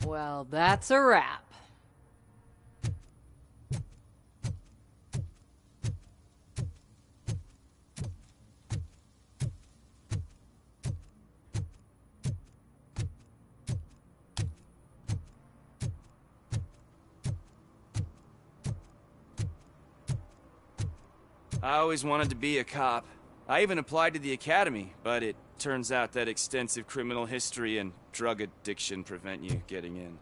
Well, that's a wrap. I always wanted to be a cop. I even applied to the academy, but it turns out that extensive criminal history and drug addiction prevent you getting in.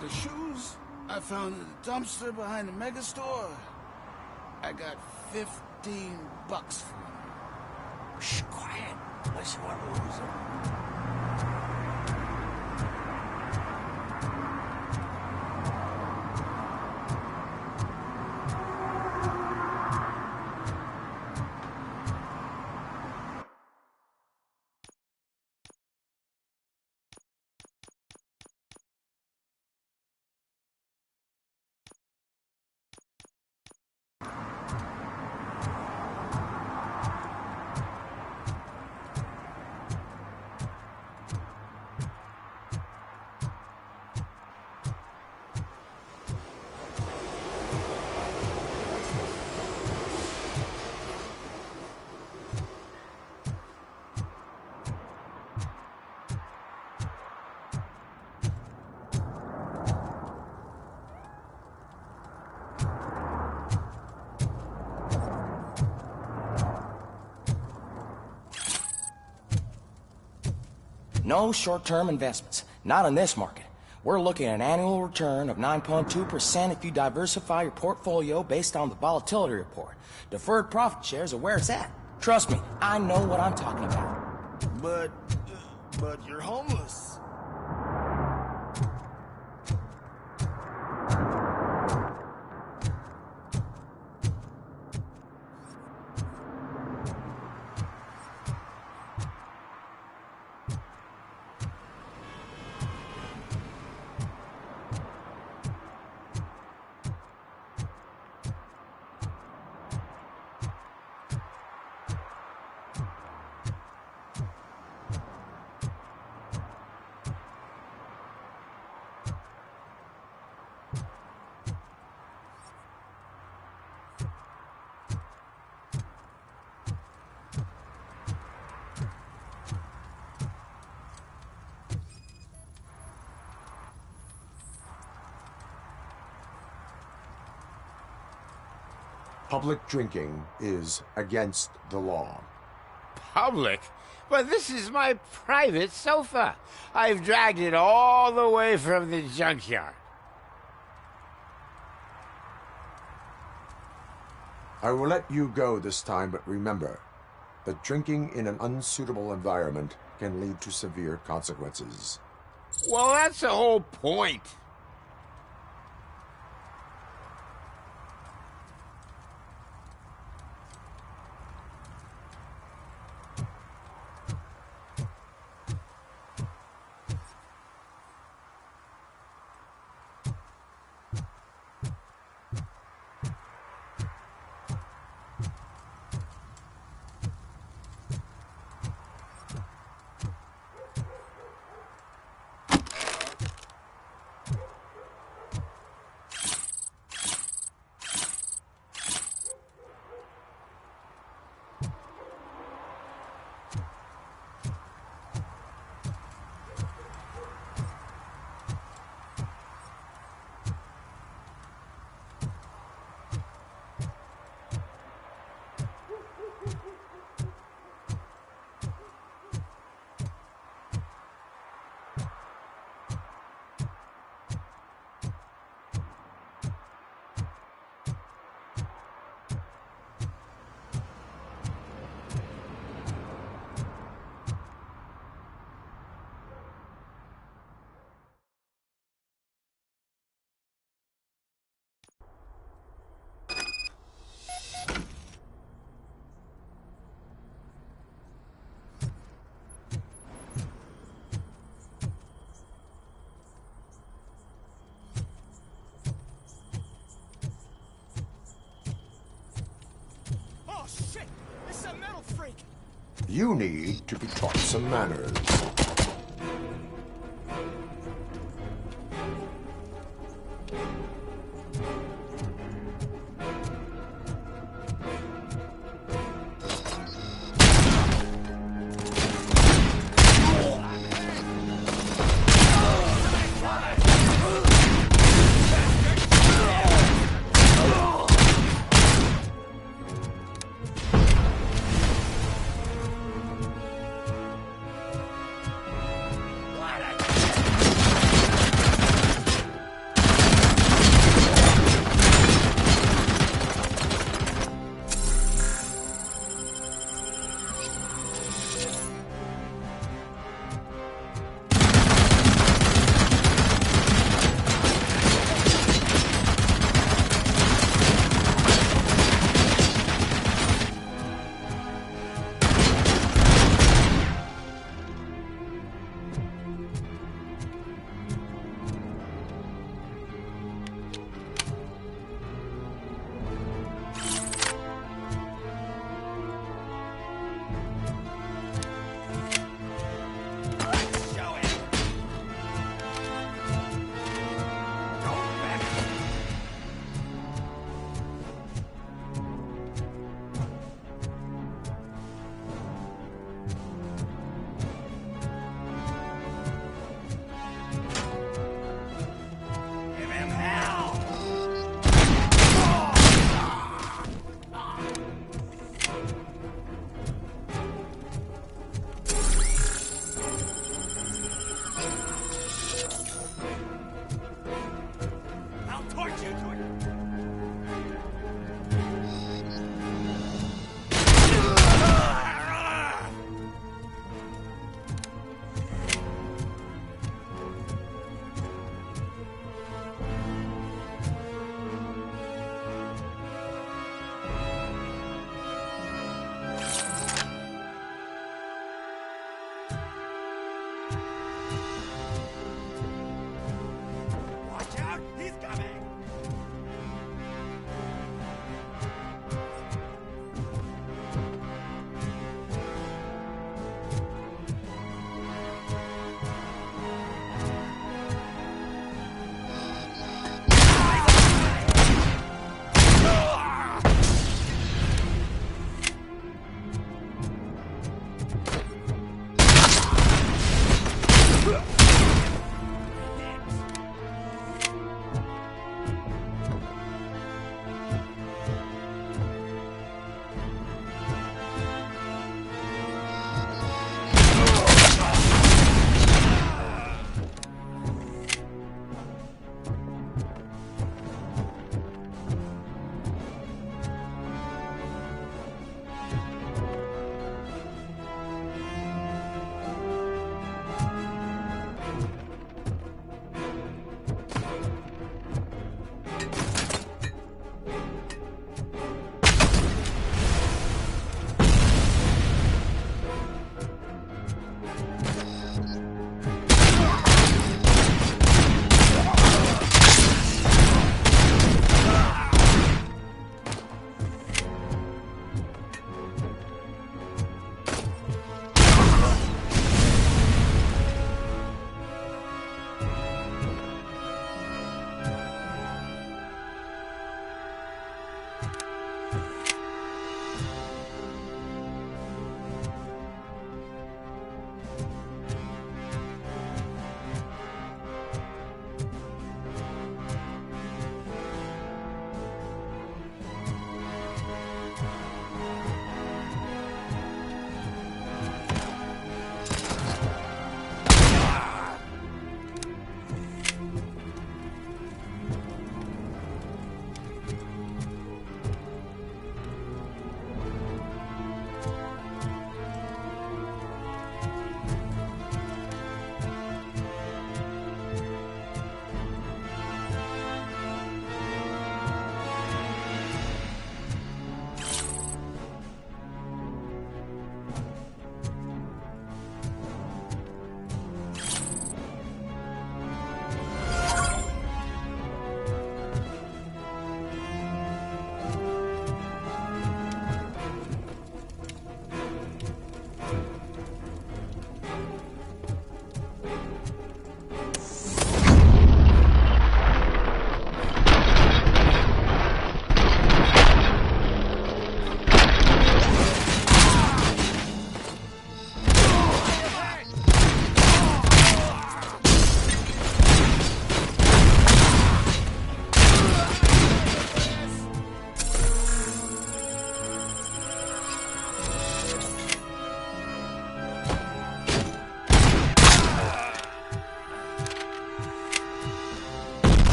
The shoes I found in the dumpster behind the mega store. I got $15 for them. Shh, quiet. Unless you want to lose them. No short-term investments. Not in this market. We're looking at an annual return of 9.2% if you diversify your portfolio based on the volatility report. Deferred profit shares are where it's at. Trust me, I know what I'm talking about. But you're homeless. Public drinking is against the law. Public? But this is my private sofa. I've dragged it all the way from the junkyard. I will let you go this time, but remember that drinking in an unsuitable environment can lead to severe consequences. Well, that's the whole point. some metal freak. You need to be taught some manners.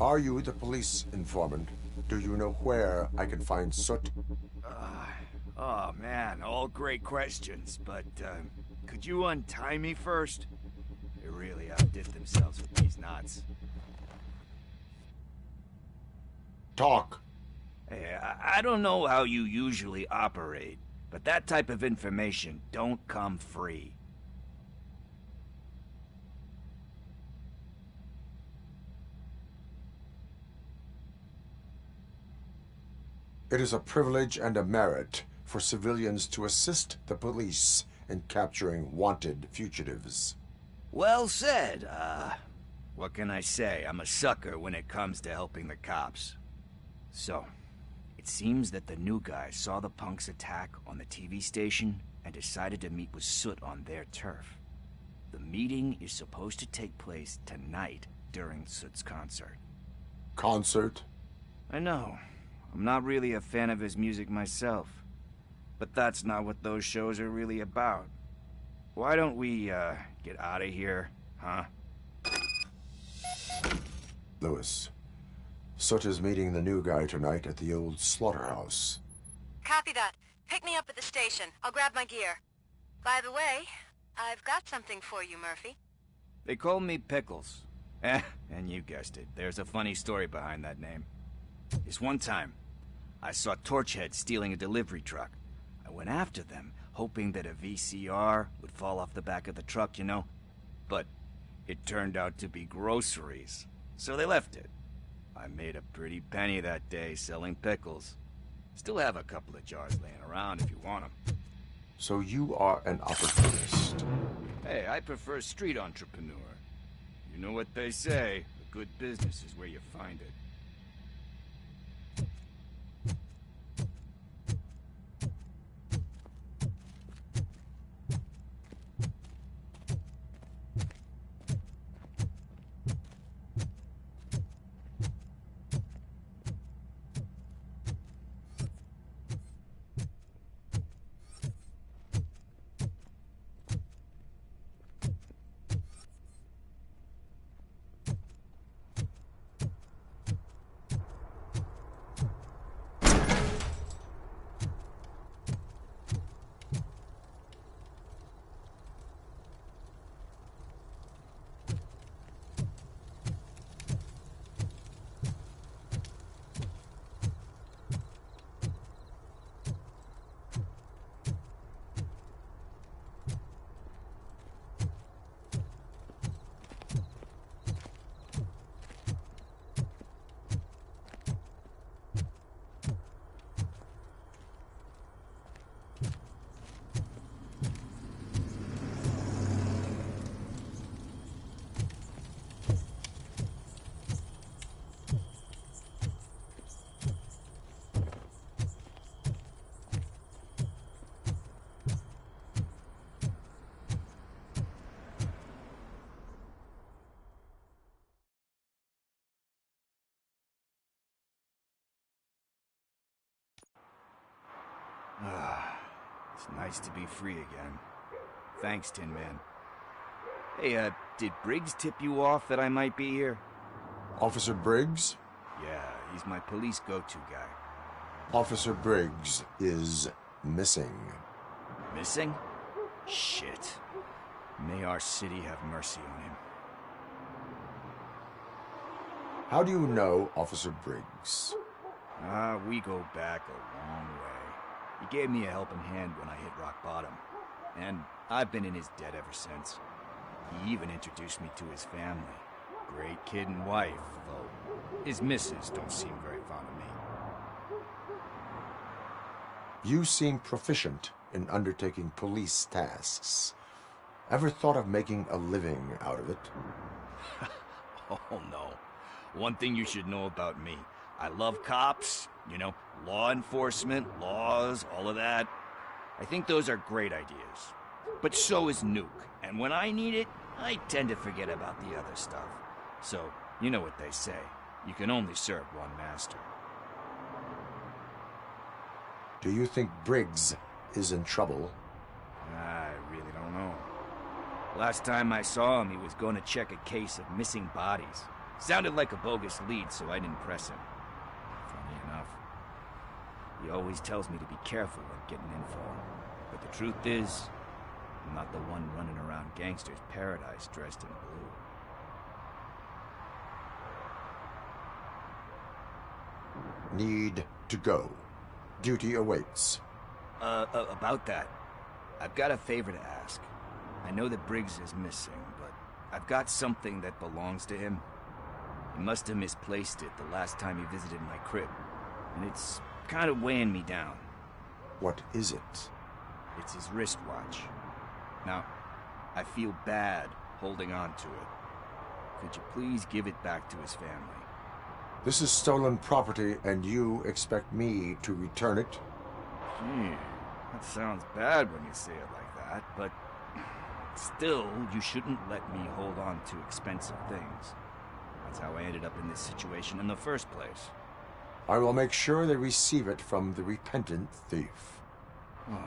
Are you the police informant? Do you know where I can find Soot? Oh man, all great questions, but could you untie me first? They really outdid themselves with these knots. Talk. Hey, I don't know how you usually operate, but that type of information don't come free. It is a privilege and a merit for civilians to assist the police in capturing wanted fugitives. Well said. What can I say? I'm a sucker when it comes to helping the cops. So, it seems that the new guy saw the punks attack on the TV station and decided to meet with Soot on their turf. The meeting is supposed to take place tonight during Soot's concert. Concert? I know. I'm not really a fan of his music myself. But that's not what those shows are really about. Why don't we, get out of here, huh? Lewis, Soot is meeting the new guy tonight at the old slaughterhouse. Copy that. Pick me up at the station. I'll grab my gear. By the way, I've got something for you, Murphy. They call me Pickles. And you guessed it. There's a funny story behind that name. This one time, I saw Torchhead stealing a delivery truck. I went after them, hoping that a VCR would fall off the back of the truck, you know? But it turned out to be groceries, so they left it. I made a pretty penny that day selling pickles. Still have a couple of jars laying around if you want them. So you are an opportunist. Hey, I prefer street entrepreneur. You know what they say, a good business is where you find it. It's nice to be free again. Thanks, Tin Man. Hey, did Briggs tip you off that I might be here? Officer Briggs? Yeah, he's my police go-to guy. Officer Briggs is missing. Missing? Shit. May our city have mercy on him. How do you know Officer Briggs? We go back a long way. He gave me a helping hand when I hit rock bottom. And I've been in his debt ever since. He even introduced me to his family. Great kid and wife, though his missus don't seem very fond of me. You seem proficient in undertaking police tasks. Ever thought of making a living out of it? Oh no. One thing you should know about me. I love cops, you know, law enforcement, laws, all of that. I think those are great ideas. But so is Nuke, and when I need it, I tend to forget about the other stuff. So, you know what they say. You can only serve one master. Do you think Briggs is in trouble? I really don't know. Last time I saw him, he was going to check a case of missing bodies. Sounded like a bogus lead, so I didn't press him. Funny enough. He always tells me to be careful when getting info. But the truth is, I'm not the one running around gangsters' paradise dressed in blue. Need to go. Duty awaits. About that, I've got a favor to ask. I know that Briggs is missing, but I've got something that belongs to him. He must have misplaced it the last time he visited my crib, and it's kind of weighing me down. What is it? It's his wristwatch. Now, I feel bad holding on to it. Could you please give it back to his family? This is stolen property, and you expect me to return it? Gee, that sounds bad when you say it like that, but still, you shouldn't let me hold on to expensive things. That's how I ended up in this situation in the first place. I will make sure they receive it from the repentant thief. Oh,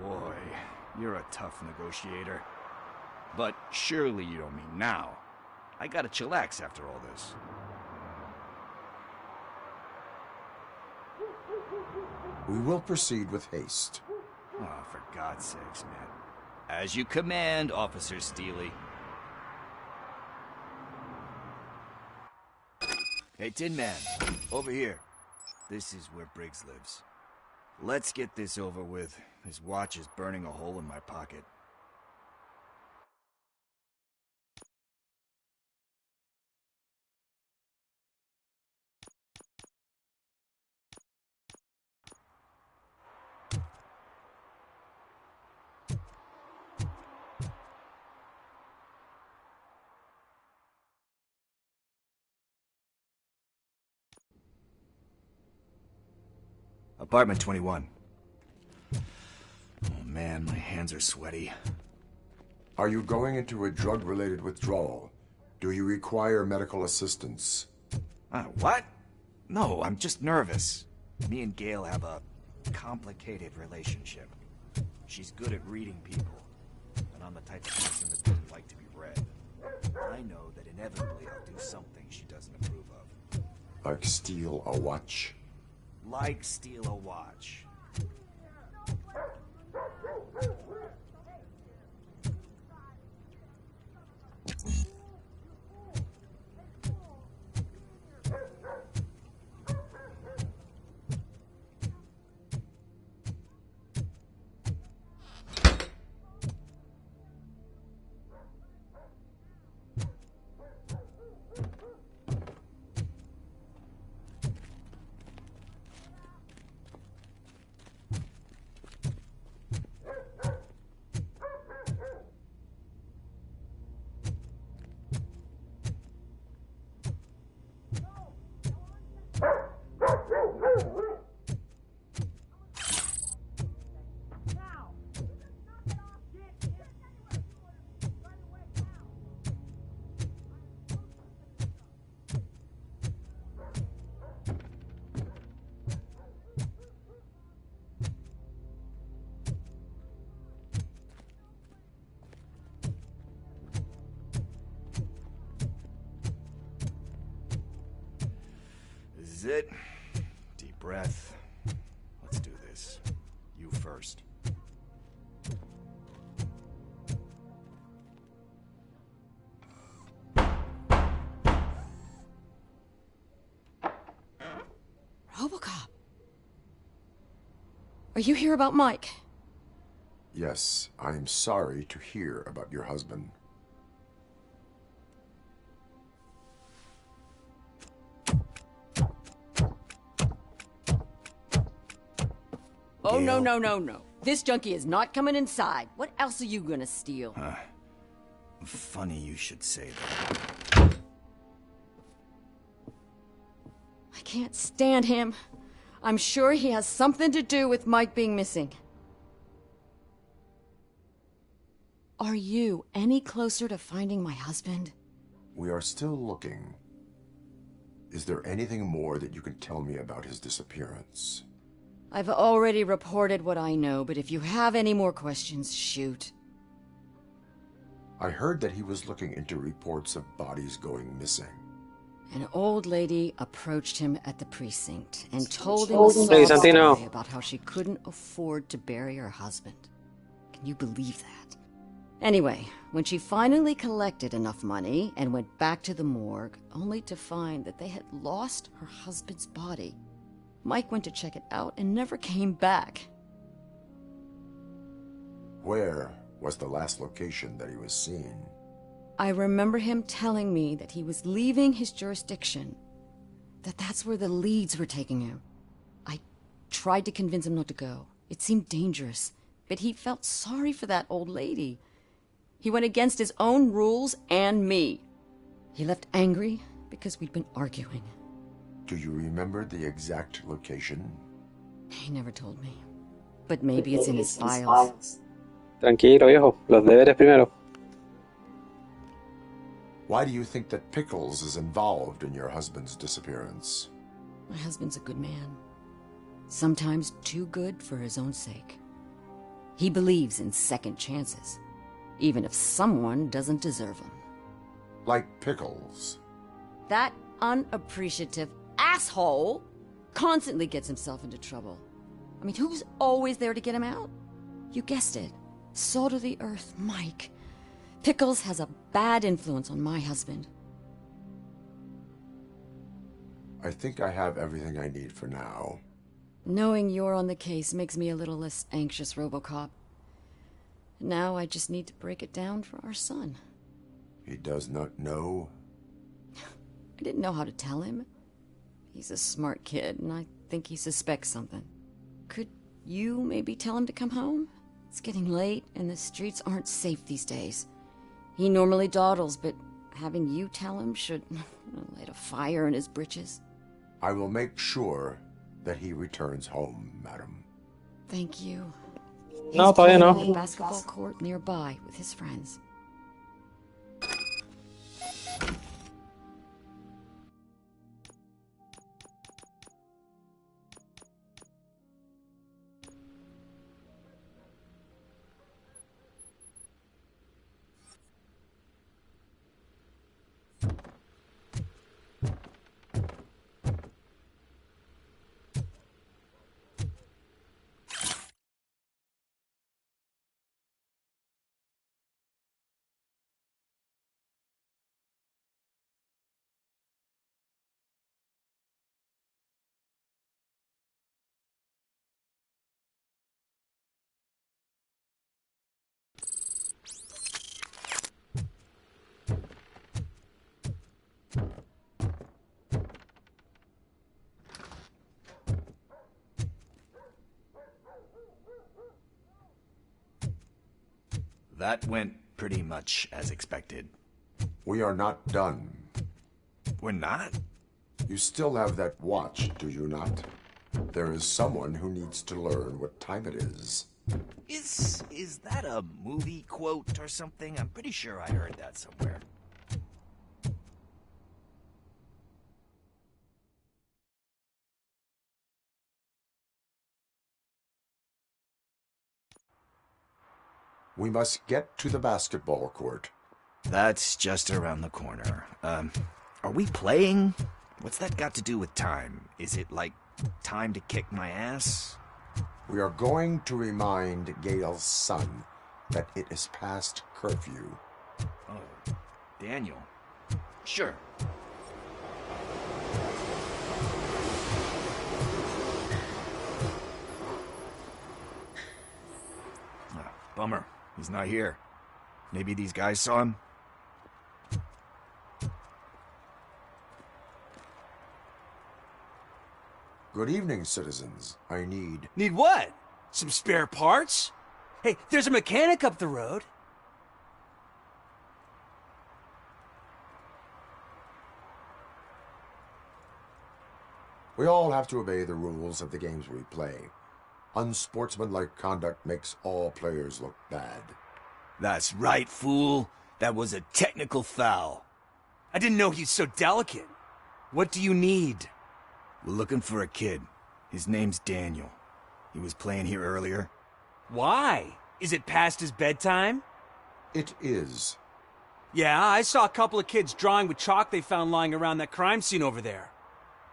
boy. You're a tough negotiator. But surely you don't mean now. I gotta chillax after all this. We will proceed with haste. Oh, for God's sakes, man. As you command, Officer Steely. Hey, Tin Man, over here. This is where Briggs lives. Let's get this over with. His watch is burning a hole in my pocket. Apartment 21. Oh man, my hands are sweaty. Are you going into a drug-related withdrawal? Do you require medical assistance? What? No, I'm just nervous. Me and Gail have a complicated relationship. She's good at reading people, and I'm the type of person that doesn't like to be read. I know that inevitably I'll do something she doesn't approve of. Like steal a watch? Like steal a watch. This is it. Deep breath. Let's do this. You first. Robocop. Are you here about Mike? Yes, I am sorry to hear about your husband. Oh, no. This junkie is not coming inside. What else are you gonna steal? Funny you should say that. I can't stand him. I'm sure he has something to do with Mike being missing. Are you any closer to finding my husband? We are still looking. Is there anything more that you can tell me about his disappearance? I've already reported what I know, but if you have any more questions, shoot. I heard that he was looking into reports of bodies going missing. An old lady approached him at the precinct and told him a sob story about how she couldn't afford to bury her husband. Can you believe that? Anyway, when she finally collected enough money and went back to the morgue, only to find that they had lost her husband's body, Mike went to check it out and never came back. Where was the last location that he was seen? I remember him telling me that he was leaving his jurisdiction, that's where the leads were taking him. I tried to convince him not to go. It seemed dangerous, but he felt sorry for that old lady. He went against his own rules and me. He left angry because we'd been arguing. Do you remember the exact location? He never told me, but maybe it's in his files. Tranquilo, viejo. Los deberes primero. Why do you think that Pickles is involved in your husband's disappearance? My husband's a good man. Sometimes too good for his own sake. He believes in second chances, even if someone doesn't deserve them. Like Pickles. That unappreciative asshole constantly gets himself into trouble. I mean, who's always there to get him out? You guessed it. Salt of the earth, Mike. Pickles has a bad influence on my husband. I think I have everything I need for now. Knowing you're on the case makes me a little less anxious, Robocop. Now I just need to break it down for our son. He does not know? I didn't know how to tell him. He's a smart kid, and I think he suspects something. Could you maybe tell him to come home? It's getting late, and the streets aren't safe these days. He normally dawdles, but having you tell him should light a fire in his britches. I will make sure that he returns home, madam. Thank you. No, He's todavía no. playing a basketball court nearby with his friends. That went pretty much as expected. We are not done. We're not? You still have that watch, do you not? There is someone who needs to learn what time it is. Is that a movie quote or something? I'm pretty sure I heard that somewhere. We must get to the basketball court. That's just around the corner. Are we playing? What's that got to do with time? Is it like time to kick my ass? We are going to remind Gail's son that it is past curfew. Oh, Daniel. Sure. Bummer. He's not here. Maybe these guys saw him? Good evening, citizens. I need... Need what? Some spare parts? Hey, there's a mechanic up the road. We all have to obey the rules of the games we play. Unsportsmanlike conduct makes all players look bad. That's right, fool. That was a technical foul. I didn't know he's so delicate. What do you need? We're looking for a kid. His name's Daniel. He was playing here earlier. Why? Is it past his bedtime? It is. Yeah, I saw a couple of kids drawing with chalk they found lying around that crime scene over there.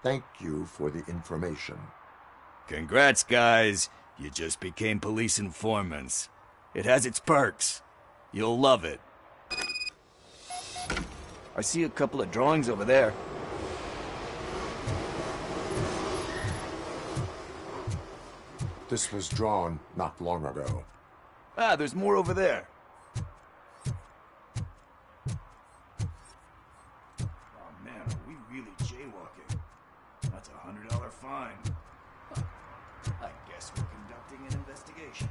Thank you for the information. Congrats, guys. You just became police informants. It has its perks. You'll love it. I see a couple of drawings over there. This was drawn not long ago. Ah, there's more over there. Oh man, are we really jaywalking? That's a $100 fine. Huh. I guess we're conducting an investigation.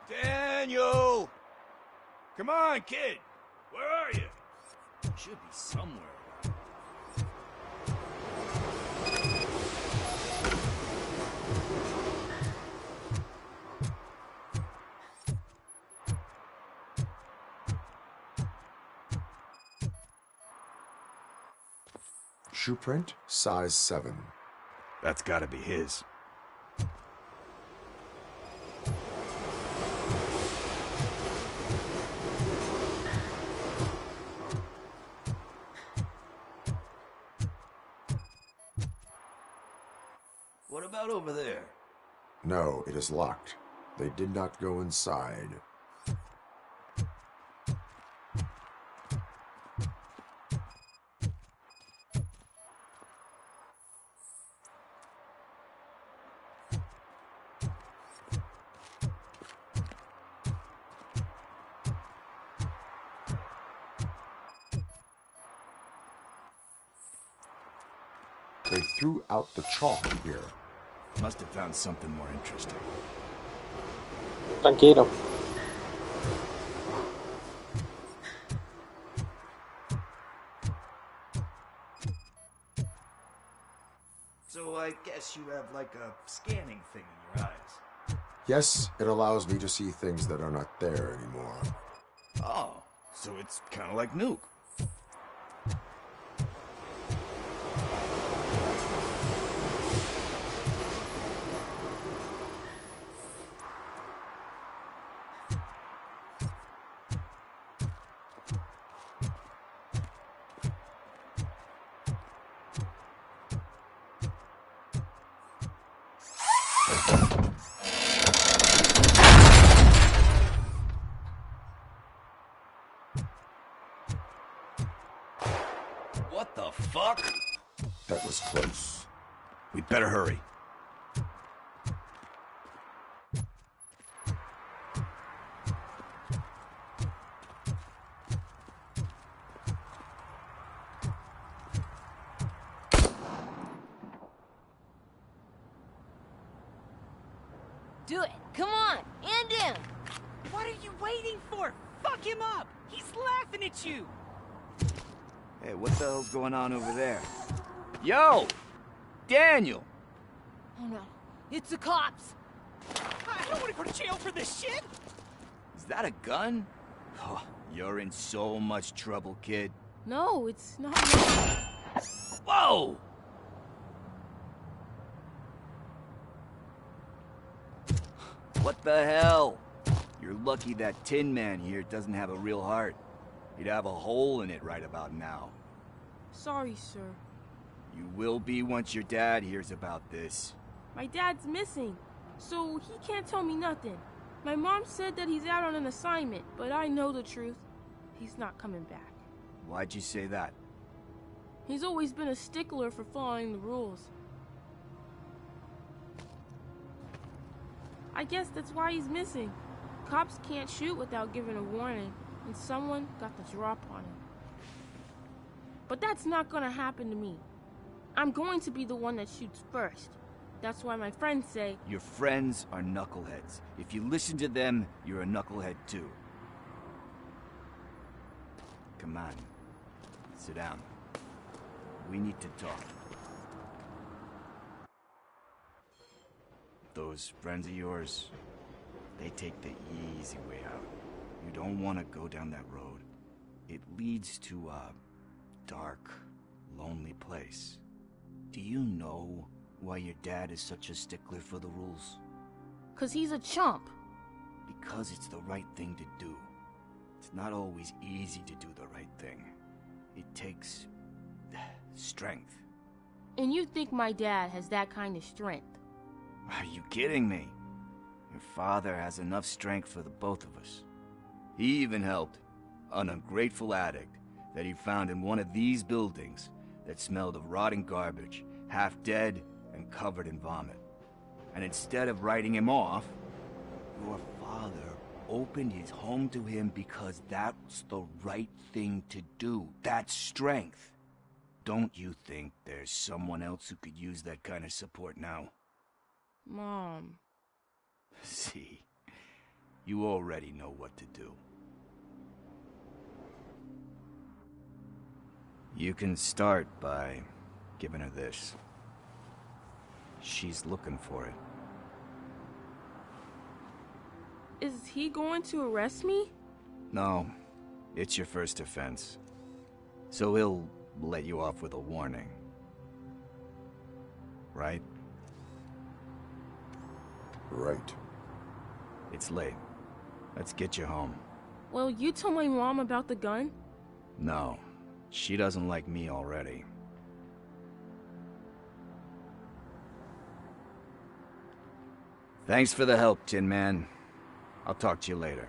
Daniel! Come on, kid! Where are you? You should be somewhere around. Shoe print, size 7. That's gotta be his. What about over there? No, it is locked. They did not go inside. They threw out the chalk here. Must have found something more interesting. Tranquilo. So I guess you have like a scanning thing in your eyes. Yes, it allows me to see things that are not there anymore. Oh, so it's kind of like Nuke. What the fuck? That was close. We'd better hurry. Do it. Come on. End him. What are you waiting for? Fuck him up. He's laughing at you. Hey, what the hell's going on over there? Yo! Daniel! Oh no. It's the cops. I don't want to go to jail for this shit. Is that a gun? Oh, you're in so much trouble, kid. No, it's not. Whoa! What the hell? You're lucky that Tin Man here doesn't have a real heart. He'd have a hole in it right about now. Sorry, sir. You will be once your dad hears about this. My dad's missing, so he can't tell me nothing. My mom said that he's out on an assignment, but I know the truth. He's not coming back. Why'd you say that? He's always been a stickler for following the rules. I guess that's why he's missing. Cops can't shoot without giving a warning, and someone got the drop on him. But that's not gonna happen to me. I'm going to be the one that shoots first. That's why my friends say... Your friends are knuckleheads. If you listen to them, you're a knucklehead too. Come on. Sit down. We need to talk. Those friends of yours, they take the easy way out. You don't want to go down that road. It leads to a dark, lonely place. Do you know why your dad is such a stickler for the rules? 'Cause he's a chump. Because it's the right thing to do. It's not always easy to do the right thing. It takes strength. And you think my dad has that kind of strength? Are you kidding me? Your father has enough strength for the both of us. He even helped an ungrateful addict that he found in one of these buildings that smelled of rotting garbage, half dead and covered in vomit. And instead of writing him off, your father opened his home to him because that was the right thing to do. That's strength. Don't you think there's someone else who could use that kind of support now? Mom. See, you already know what to do. You can start by giving her this. She's looking for it. Is he going to arrest me? No, it's your first offense. So he'll let you off with a warning. Right? Right. It's late. Let's get you home. Well, you told my mom about the gun? No, she doesn't like me already. Thanks for the help, Tin Man. I'll talk to you later.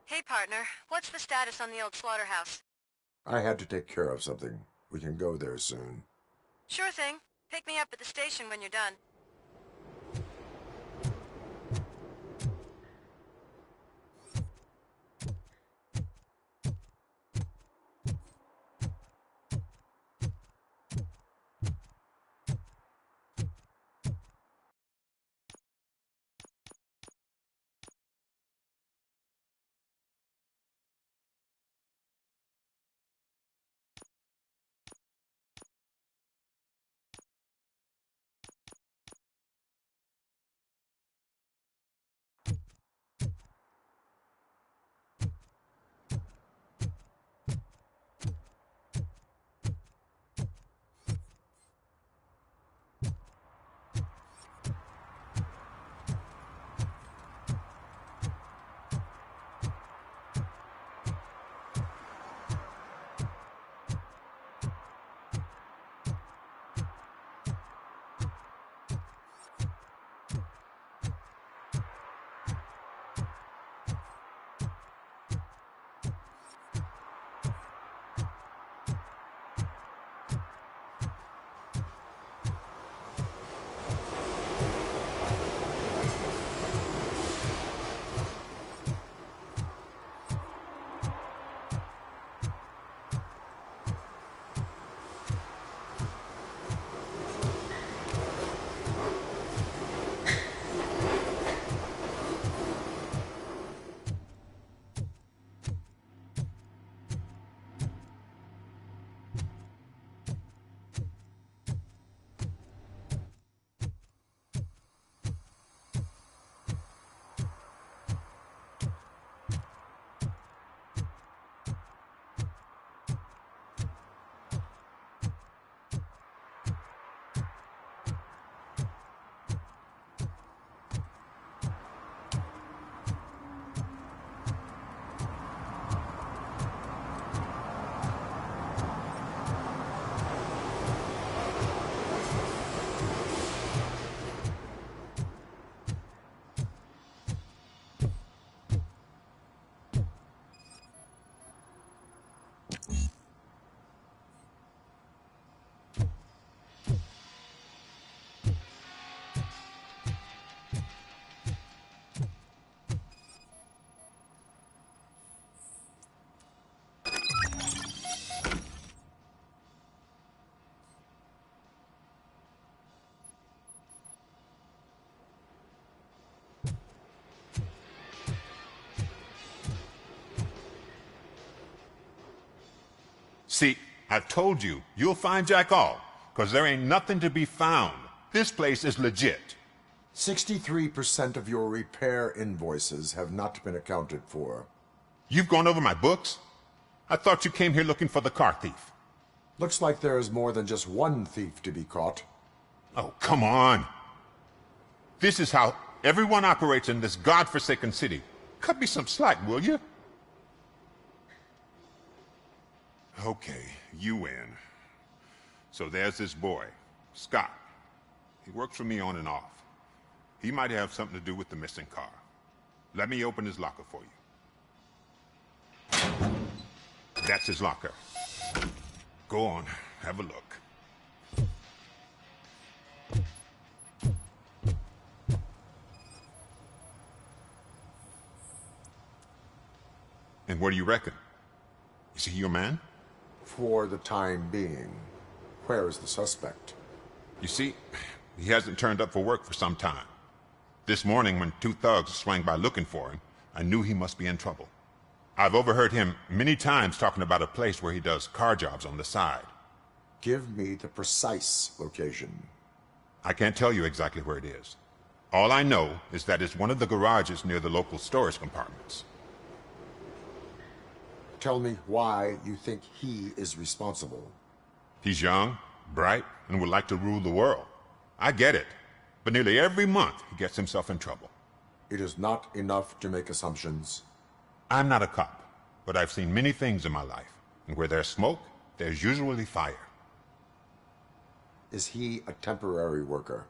Hey, partner. What's the status on the old slaughterhouse? I had to take care of something. We can go there soon. Sure thing. Pick me up at the station when you're done. See, I told you, you'll find Jack all, because there ain't nothing to be found. This place is legit. 63% of your repair invoices have not been accounted for. You've gone over my books? I thought you came here looking for the car thief. Looks like there is more than just one thief to be caught. Oh, come on. This is how everyone operates in this godforsaken city. Cut me some slack, will you? Okay, you win. So there's this boy, Scott. He works for me on and off. He might have something to do with the missing car. Let me open his locker for you. That's his locker. Go on, have a look. And what do you reckon? Is he your man? For the time being. Where is the suspect? You see, he hasn't turned up for work for some time. This morning, when two thugs swang by looking for him, I knew he must be in trouble. I've overheard him many times talking about a place where he does car jobs on the side. Give me the precise location. I can't tell you exactly where it is. All I know is that it's one of the garages near the local storage compartments. Tell me why you think he is responsible. He's young, bright, and would like to rule the world. I get it. But nearly every month, he gets himself in trouble. It is not enough to make assumptions. I'm not a cop, but I've seen many things in my life. And where there's smoke, there's usually fire. Is he a temporary worker?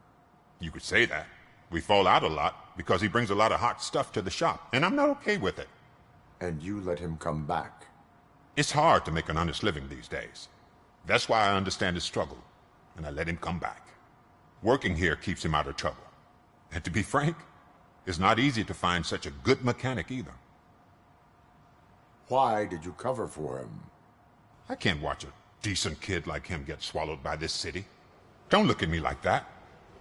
You could say that. We fall out a lot because he brings a lot of hot stuff to the shop, and I'm not okay with it. And you let him come back? It's hard to make an honest living these days. That's why I understand his struggle, and I let him come back. Working here keeps him out of trouble. And to be frank, it's not easy to find such a good mechanic either. Why did you cover for him? I can't watch a decent kid like him get swallowed by this city. Don't look at me like that.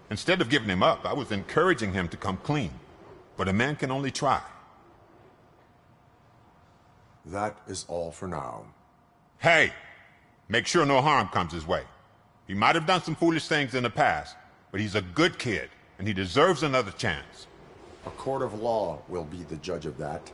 Instead of giving him up, I was encouraging him to come clean. But a man can only try. That is all for now. Hey! Make sure no harm comes his way. He might have done some foolish things in the past, but he's a good kid, and he deserves another chance. A court of law will be the judge of that.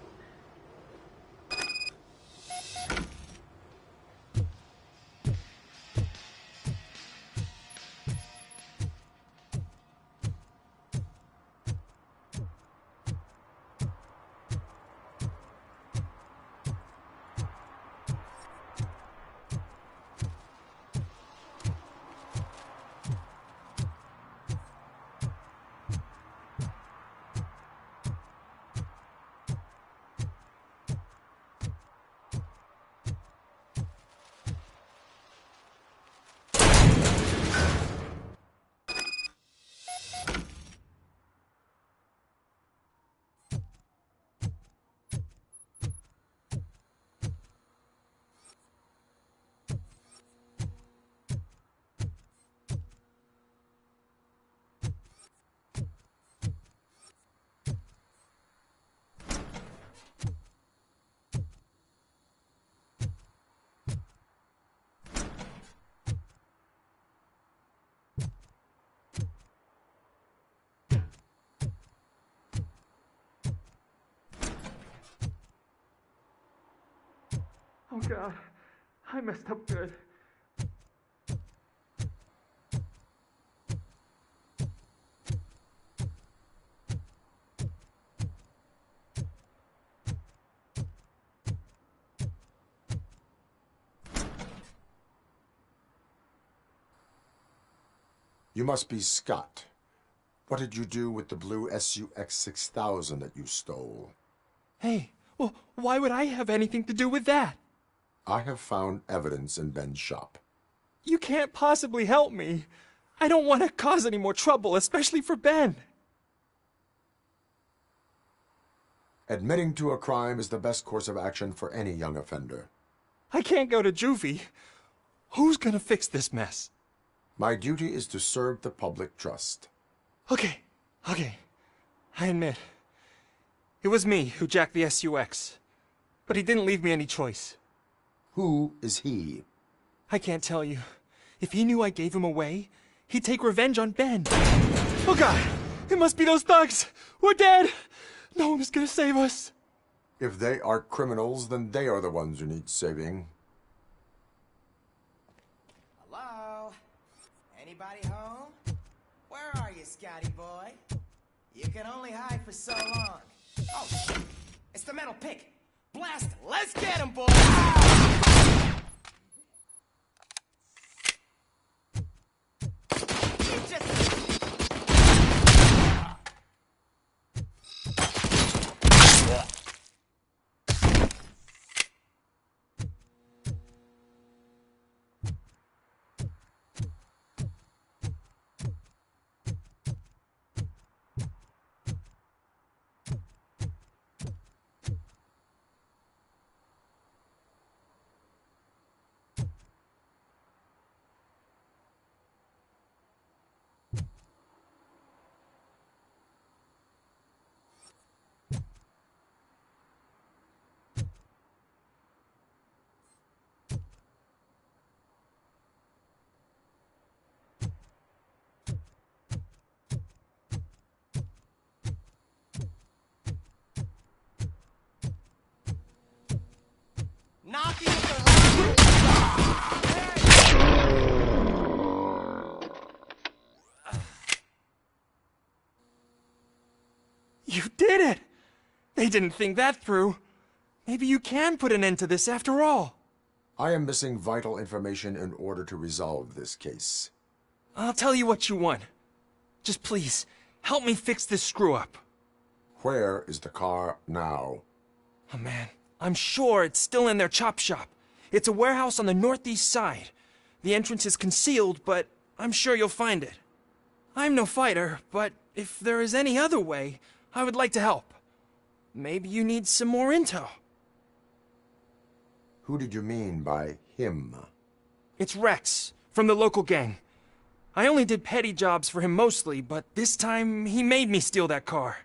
Oh God, I messed up good. You must be Scott. What did you do with the blue SUX 6000 that you stole? Hey, well, why would I have anything to do with that? I have found evidence in Ben's shop. You can't possibly help me. I don't want to cause any more trouble, especially for Ben. Admitting to a crime is the best course of action for any young offender. I can't go to juvie. Who's gonna fix this mess? My duty is to serve the public trust. Okay. I admit. It was me who jacked the SUX. But he didn't leave me any choice. Who is he? I can't tell you. If he knew I gave him away, he'd take revenge on Ben. Oh God! It must be those thugs! We're dead! No one is gonna save us. If they are criminals, then they are the ones who need saving. Hello? Anybody home? Where are you, Scotty boy? You can only hide for so long. Oh, shit. It's the metal pick. Blast it. Let's get him, boys! You just... Knocking at the You did it! They didn't think that through. Maybe you can put an end to this after all. I am missing vital information in order to resolve this case. I'll tell you what you want. Just please, help me fix this screw-up. Where is the car now? Oh man, I'm sure it's still in their chop shop. It's a warehouse on the northeast side. The entrance is concealed, but I'm sure you'll find it. I'm no fighter, but if there is any other way, I would like to help. Maybe you need some more intel. Who did you mean by him? It's Rex, from the local gang. I only did petty jobs for him mostly, but this time he made me steal that car.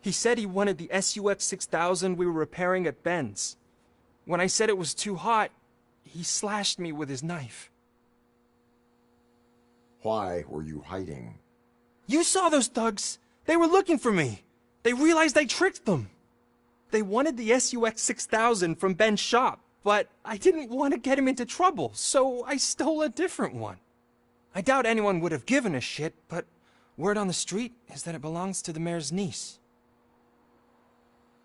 He said he wanted the SUX 6000 we were repairing at Ben's. When I said it was too hot, he slashed me with his knife. Why were you hiding? You saw those thugs! They were looking for me! They realized I tricked them! They wanted the SUX 6000 from Ben's shop, but I didn't want to get him into trouble, so I stole a different one. I doubt anyone would have given a shit, but word on the street is that it belongs to the mayor's niece.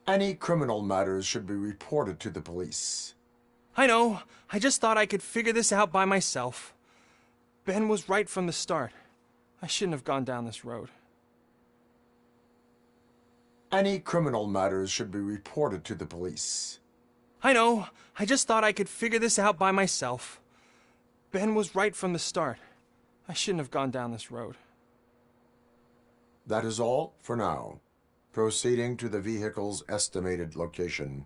Any criminal matters should be reported to the police. I know. I just thought I could figure this out by myself. Ben was right from the start. I shouldn't have gone down this road. Any criminal matters should be reported to the police. I know. I just thought I could figure this out by myself. Ben was right from the start. I shouldn't have gone down this road. That is all for now. Proceeding to the vehicle's estimated location.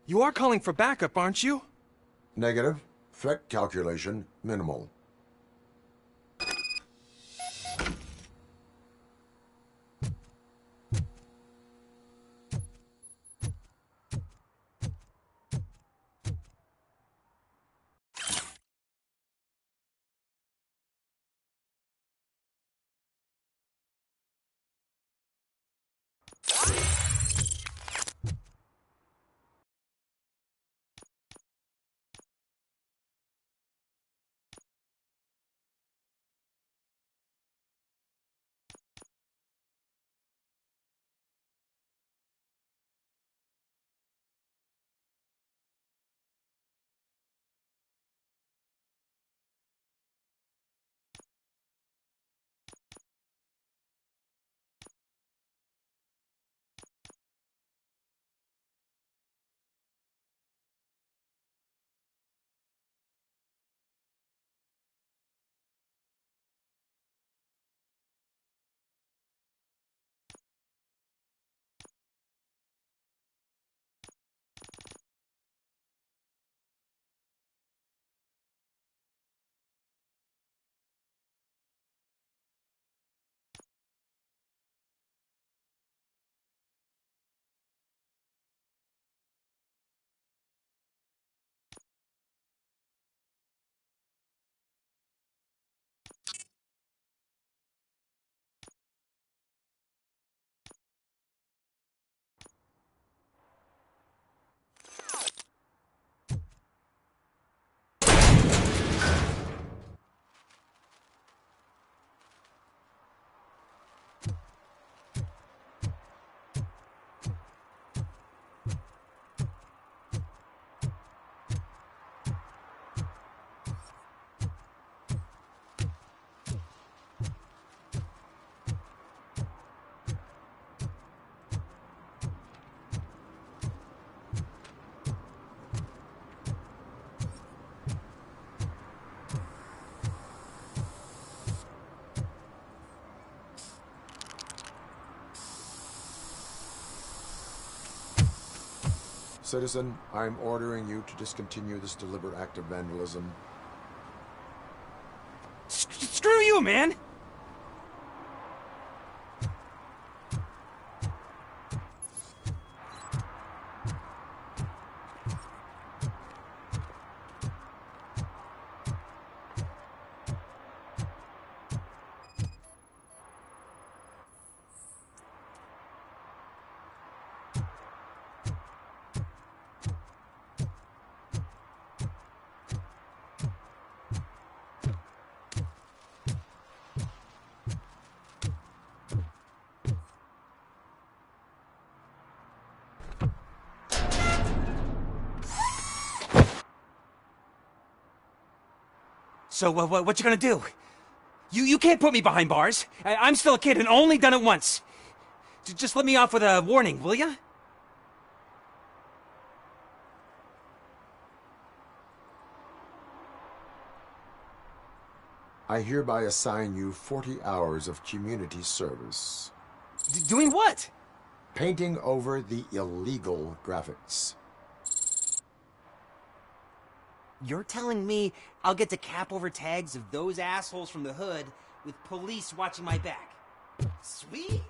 You are calling for backup, aren't you? Negative. Threat calculation minimal. Citizen, I'm ordering you to discontinue this deliberate act of vandalism. Screw you, man! So, what you gonna do? You can't put me behind bars. I'm still a kid and only done it once. Just let me off with a warning, will ya? I hereby assign you 40 hours of community service. Doing what? Painting over the illegal graphics. You're telling me I'll get to cap over tags of those assholes from the hood with police watching my back? Sweet!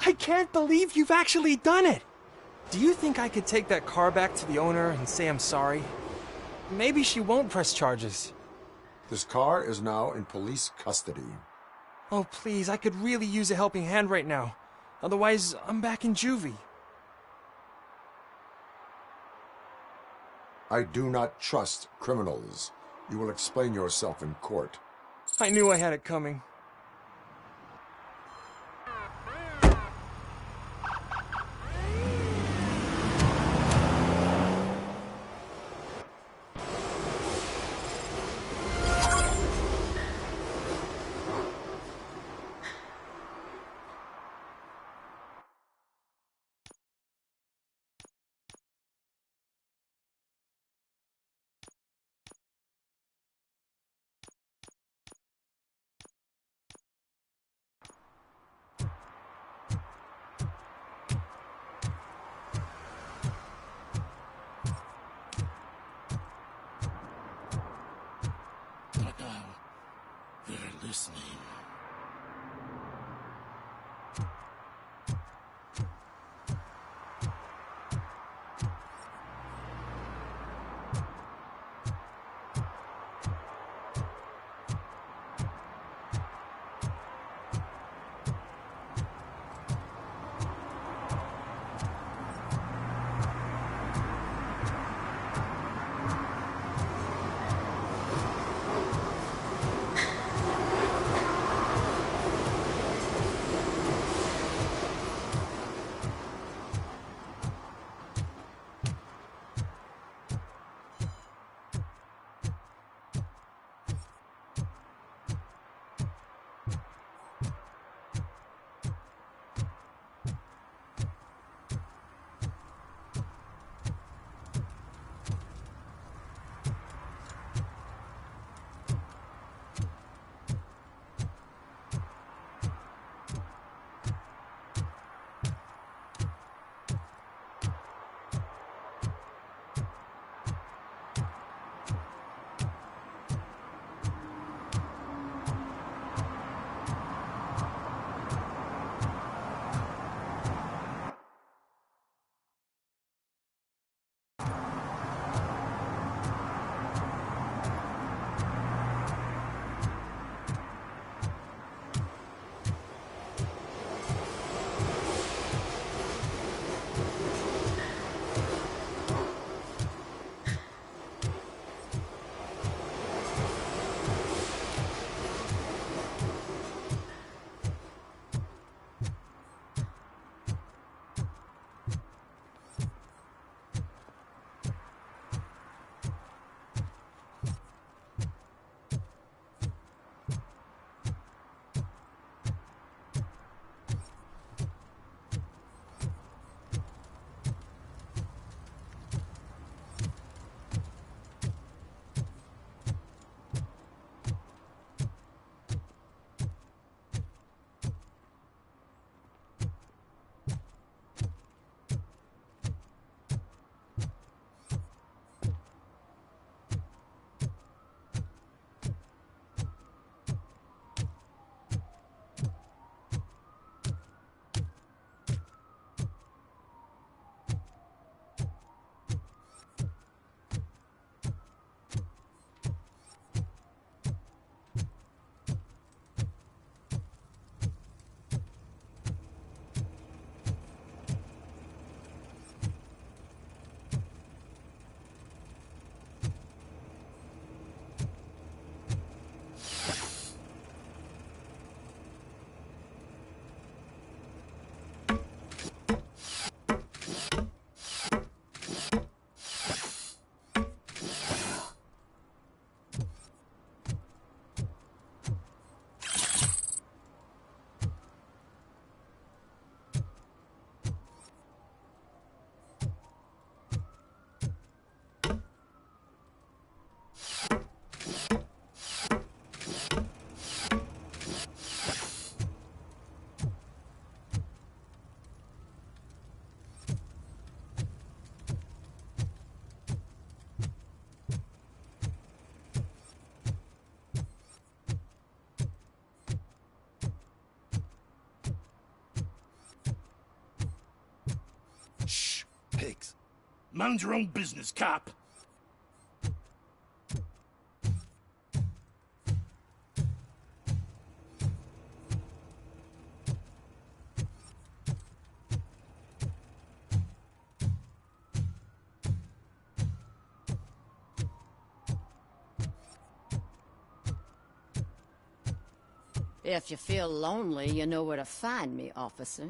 I can't believe you've actually done it! Do you think I could take that car back to the owner and say I'm sorry? Maybe she won't press charges. This car is now in police custody. Oh, please, I could really use a helping hand right now. Otherwise, I'm back in juvie. I do not trust criminals. You will explain yourself in court. I knew I had it coming. Mind your own business, cop. If you feel lonely, you know where to find me, officer.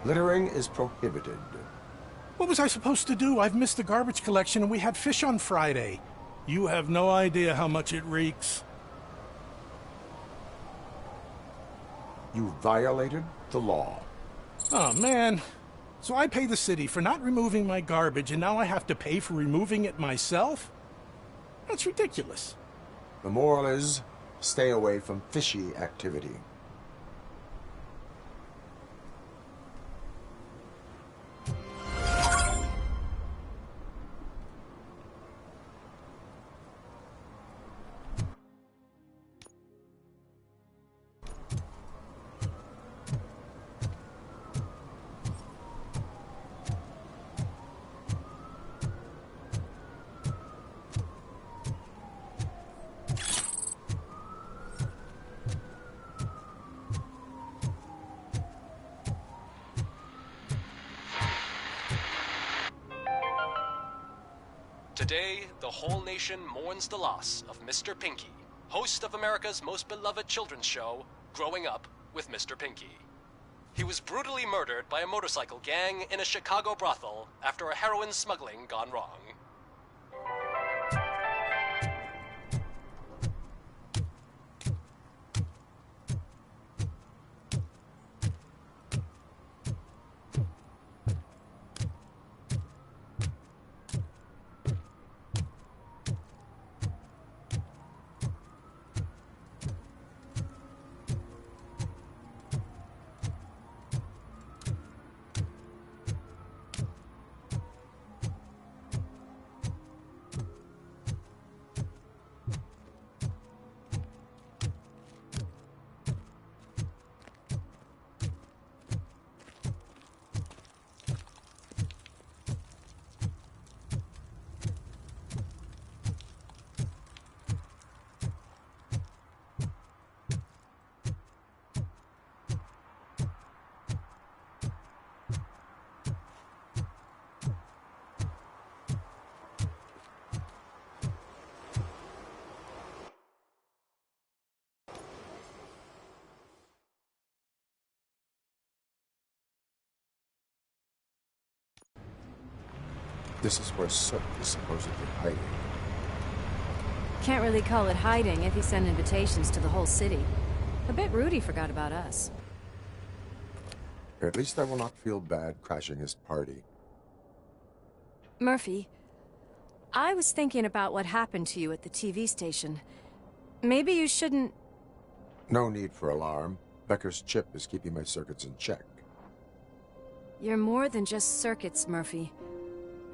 Littering is prohibited. What was I supposed to do? I've missed the garbage collection and we had fish on Friday. You have no idea how much it reeks. You violated the law. Oh, man. So I pay the city for not removing my garbage, and now I have to pay for removing it myself? That's ridiculous. The moral is, stay away from fishy activity. Today, the whole nation mourns the loss of Mr. Pinky, host of America's most beloved children's show, Growing Up with Mr. Pinky. He was brutally murdered by a motorcycle gang in a Chicago brothel after a heroin smuggling gone wrong. This is where Soot is supposedly hiding. Can't really call it hiding if he sent invitations to the whole city. A bit rude he forgot about us. At least I will not feel bad crashing his party. Murphy, I was thinking about what happened to you at the TV station. Maybe you shouldn't... No need for alarm. Becker's chip is keeping my circuits in check. You're more than just circuits, Murphy.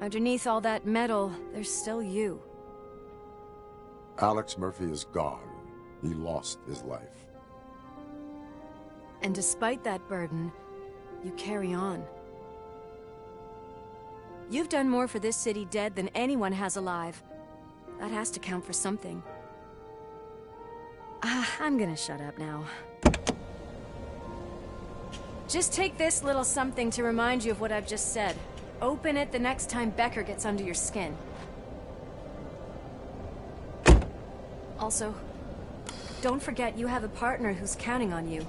Underneath all that metal, there's still you. Alex Murphy is gone. He lost his life. And despite that burden, you carry on. You've done more for this city dead than anyone has alive. That has to count for something. I'm gonna shut up now. Just take this little something to remind you of what I've just said. Open it the next time Becker gets under your skin. Also, don't forget you have a partner who's counting on you.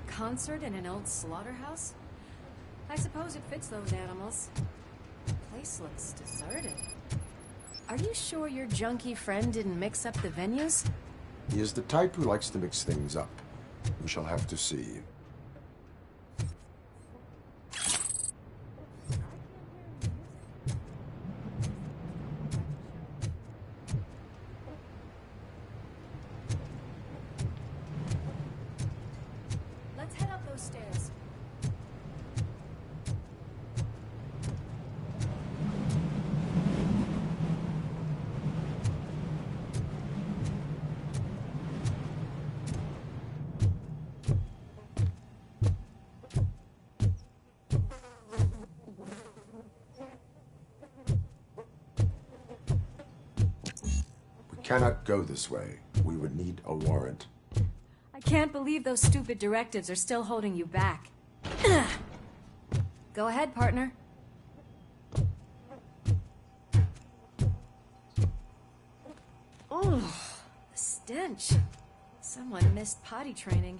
Concert in an old slaughterhouse? I suppose it fits those animals. The place looks deserted. Are you sure your junkie friend didn't mix up the venues? He is the type who likes to mix things up. We shall have to see. Let's head up those stairs. Cannot go this way. We would need a warrant. I can't believe those stupid directives are still holding you back. Go ahead, partner. Oh, the stench. Someone missed potty training.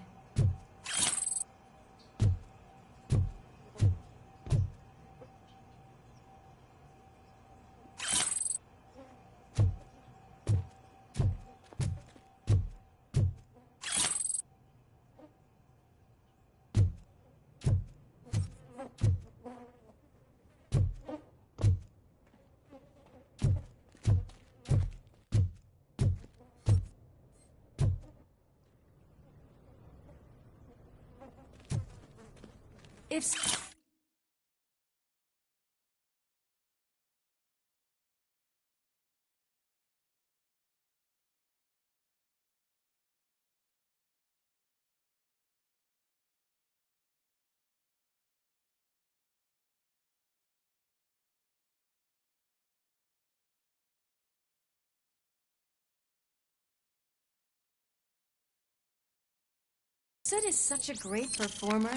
Sid is such a great performer.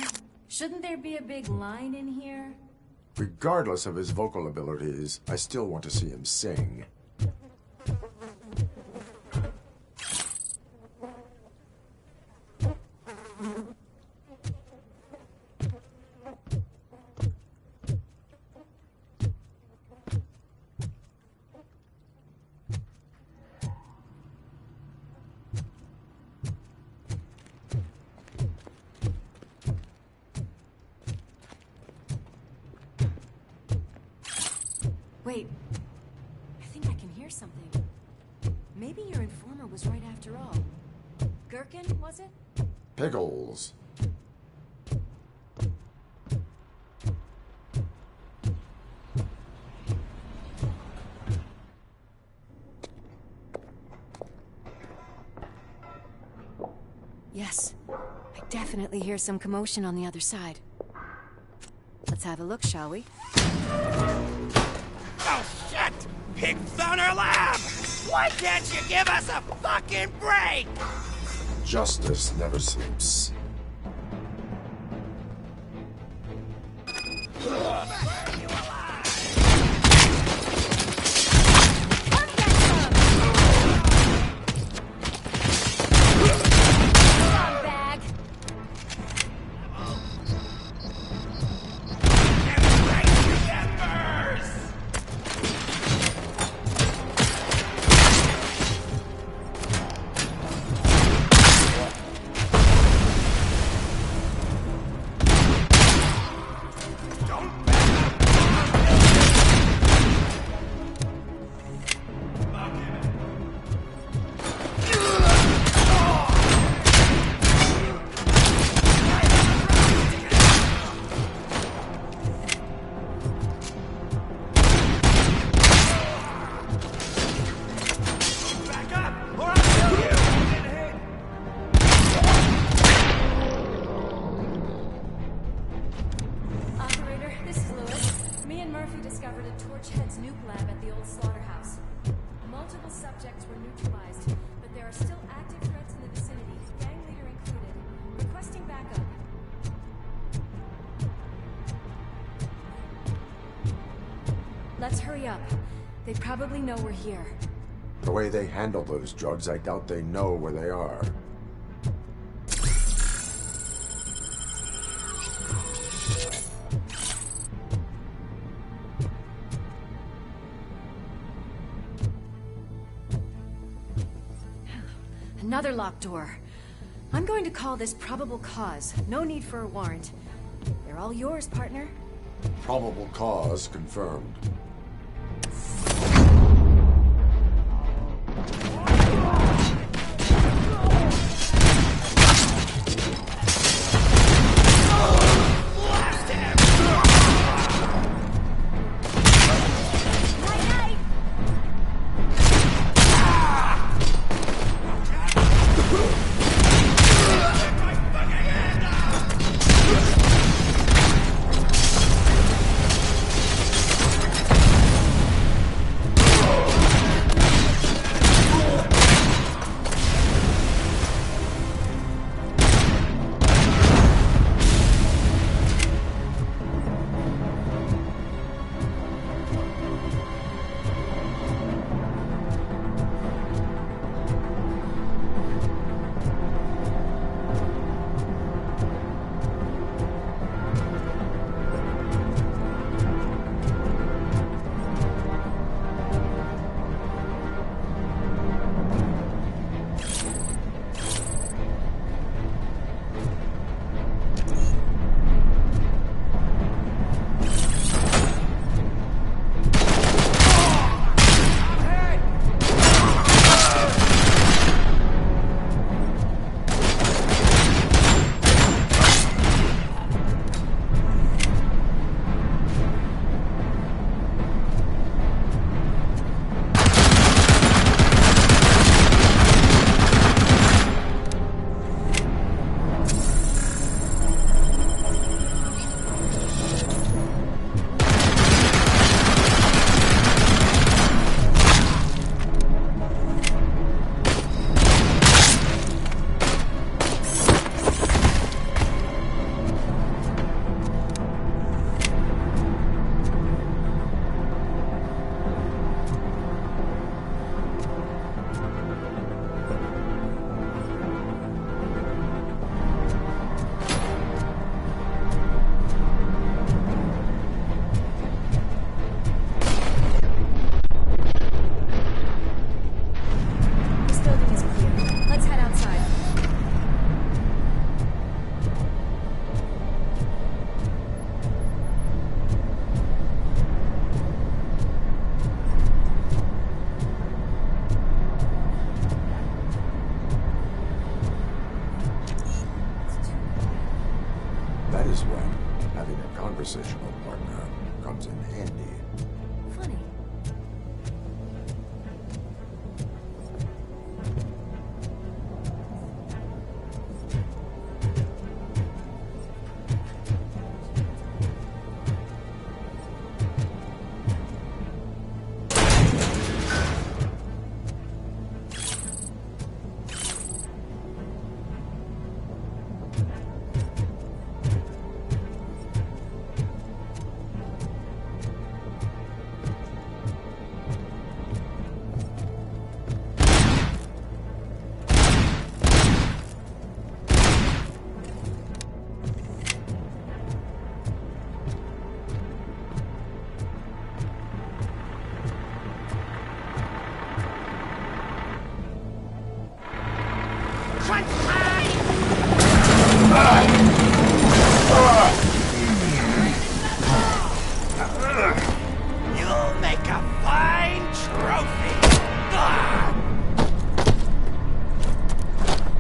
Shouldn't there be a big line in here? Regardless of his vocal abilities, I still want to see him sing. Wait, I think I can hear something. Maybe your informer was right after all. Gherkin, was it? Pickles. Yes, I definitely hear some commotion on the other side. Let's have a look, shall we? Oh, shit! Pig found our lab! Why can't you give us a fucking break? Justice never sleeps. Murphy discovered a Torchhead's nuke lab at the old slaughterhouse. Multiple subjects were neutralized, but there are still active threats in the vicinity, gang leader included. Requesting backup. Let's hurry up. They probably know we're here. The way they handle those drugs, I doubt they know where they are. Another locked door. I'm going to call this probable cause. No need for a warrant. They're all yours, partner. Probable cause confirmed. Conversational partner comes in handy. Funny. You'll make a fine trophy.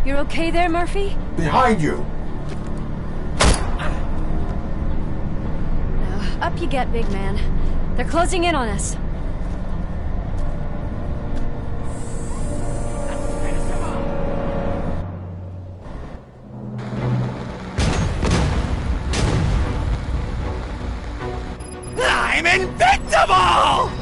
You're okay there, Murphy? Behind you! Up you get, big man. They're closing in on us. I'm invincible!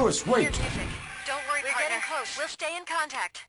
Louis, wait! Don't worry, We're getting close. We'll stay in contact.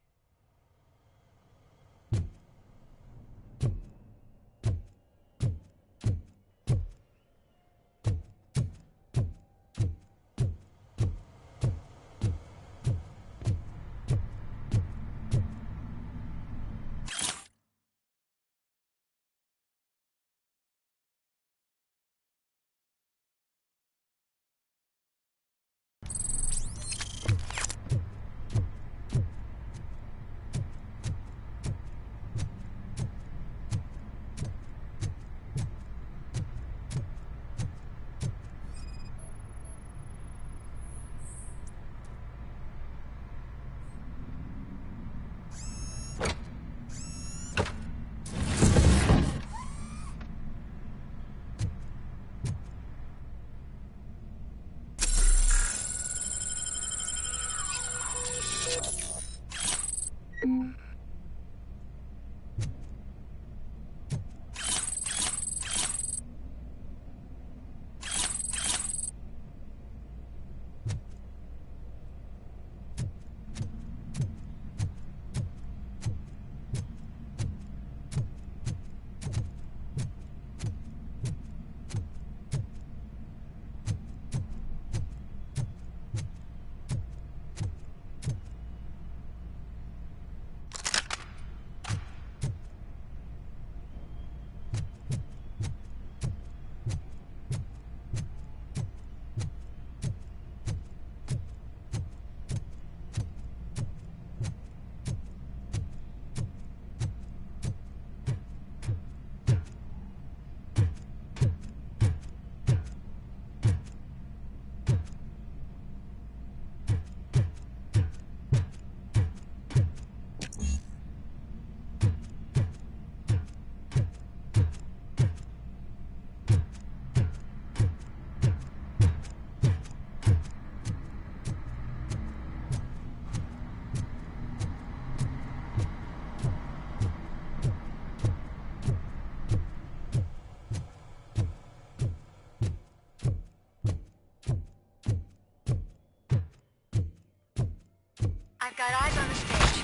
Got eyes on the stage.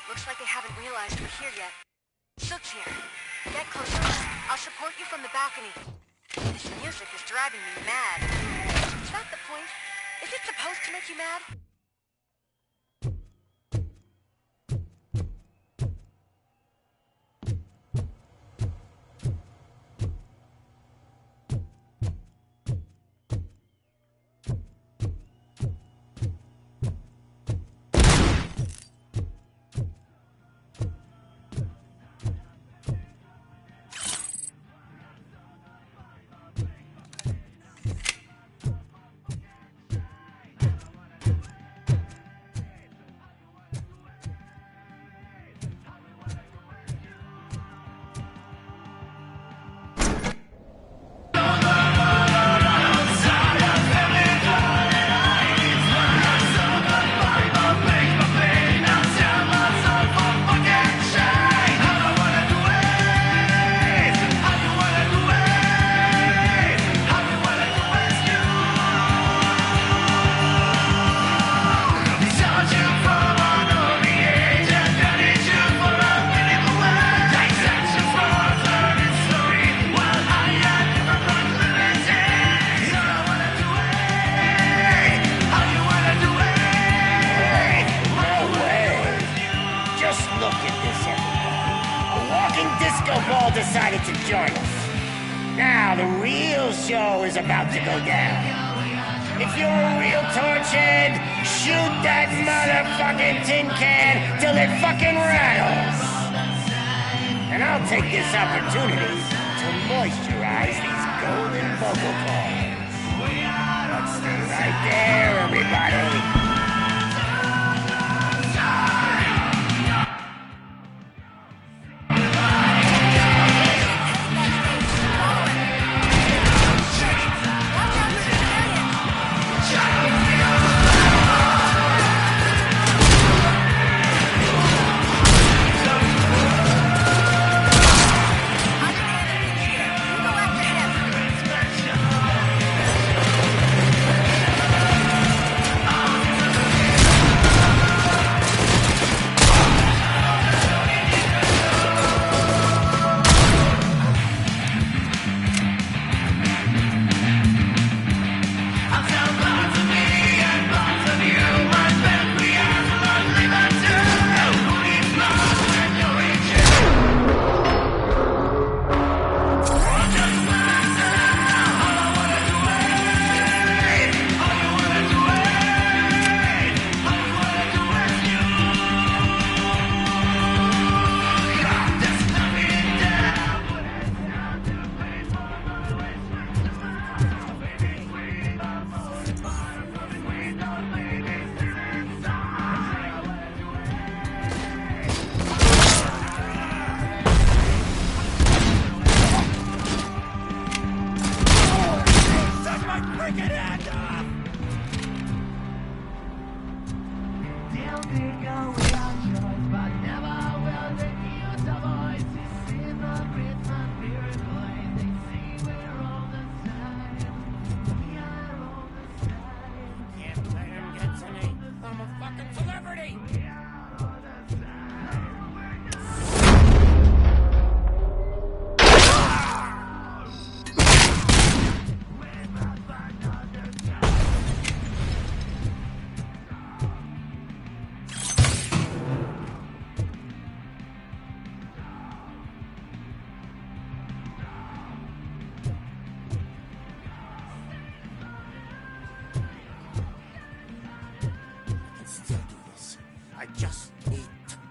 Looks like they haven't realized we're here yet. Sook's here. Get closer. I'll support you from the balcony. This music is driving me mad. Is that the point? Is it supposed to make you mad? Decided to join us. Now the real show is about to go down. If you're a real torchhead, shoot that motherfucking tin can till it fucking rattles. And I'll take this opportunity to moisturize these golden vocal cords. Let's stay right there, everybody.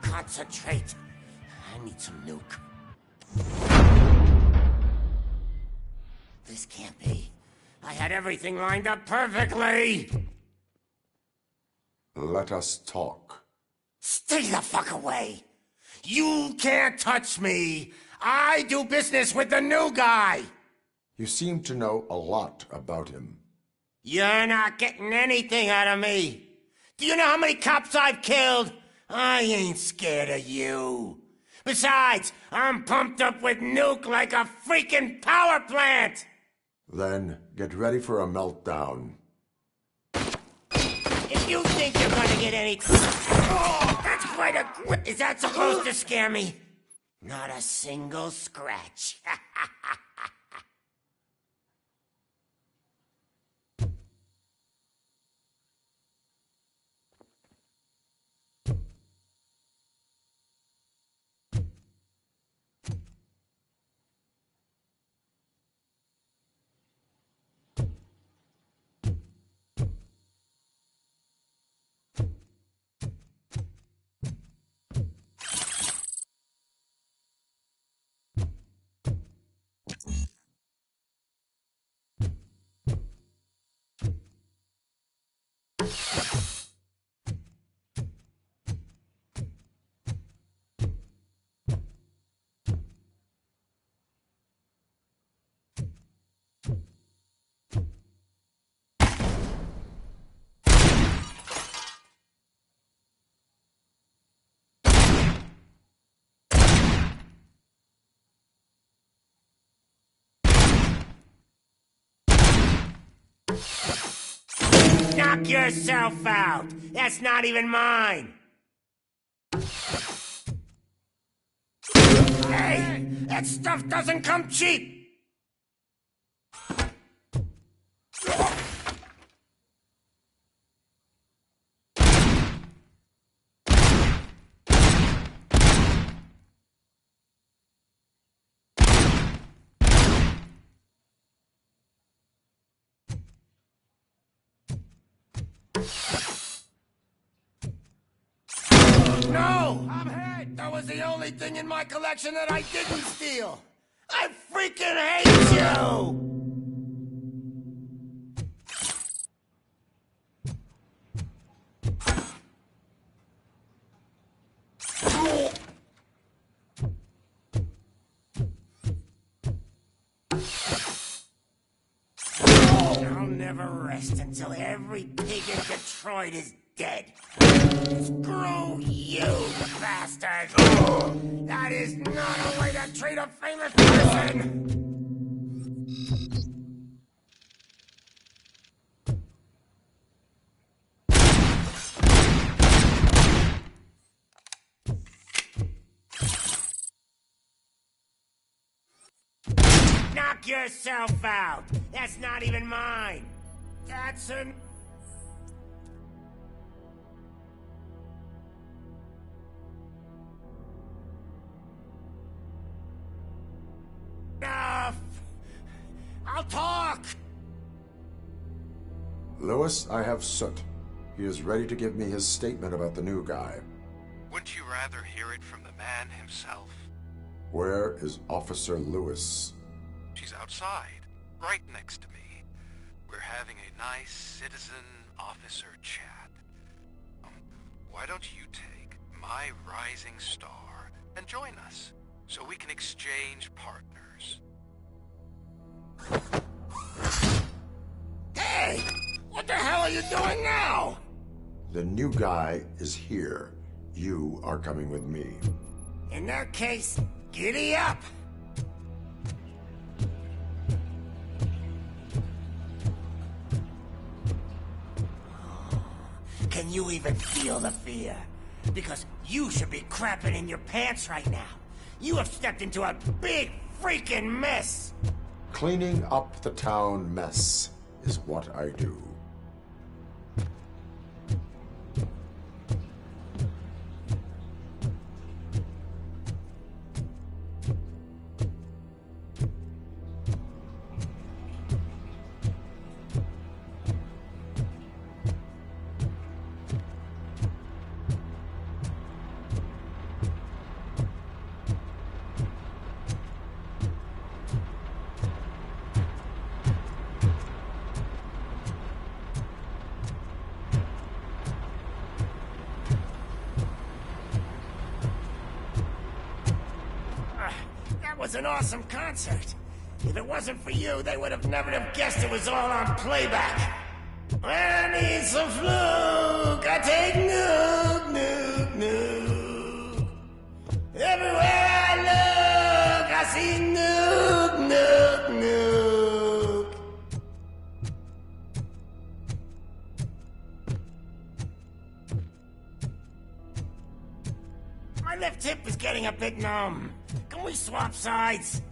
Concentrate. I need some nuke. This can't be. I had everything lined up perfectly! Let us talk. Stay the fuck away! You can't touch me! I do business with the new guy! You seem to know a lot about him. You're not getting anything out of me! Do you know how many cops I've killed? I ain't scared of you. Besides, I'm pumped up with nuke like a freaking power plant! Then get ready for a meltdown. If you think you're gonna get any... Oh, that's quite a... Is that supposed to scare me? Not a single scratch. Knock yourself out! That's not even mine! Hey! That stuff doesn't come cheap! No! That was the only thing in my collection that I didn't steal! I freaking hate you! I'll never rest until every pig in Detroit is dead. Screw you, bastard! That is not a way to treat a famous person! Knock yourself out! That's not even mine! That's an... Enough! I'll talk! Lewis, I have Soot. He is ready to give me his statement about the new guy. Wouldn't you rather hear it from the man himself? Where is Officer Lewis? She's outside, right next to me. We're having a nice citizen-officer chat. Why don't you take my rising star and join us, so we can exchange partners? Hey! What the hell are you doing now? The new guy is here. You are coming with me. In that case, giddy up! Can you even feel the fear? Because you should be crapping in your pants right now. You have stepped into a big freaking mess! Cleaning up the town mess is what I do. That was an awesome concert. If it wasn't for you, they would have never have guessed it was all on playback. When I need some fluke, I take nuke, nuke, nuke. Everywhere I look, I see nuke, nuke, nuke. My left hip is getting a bit numb. Can we swap sides?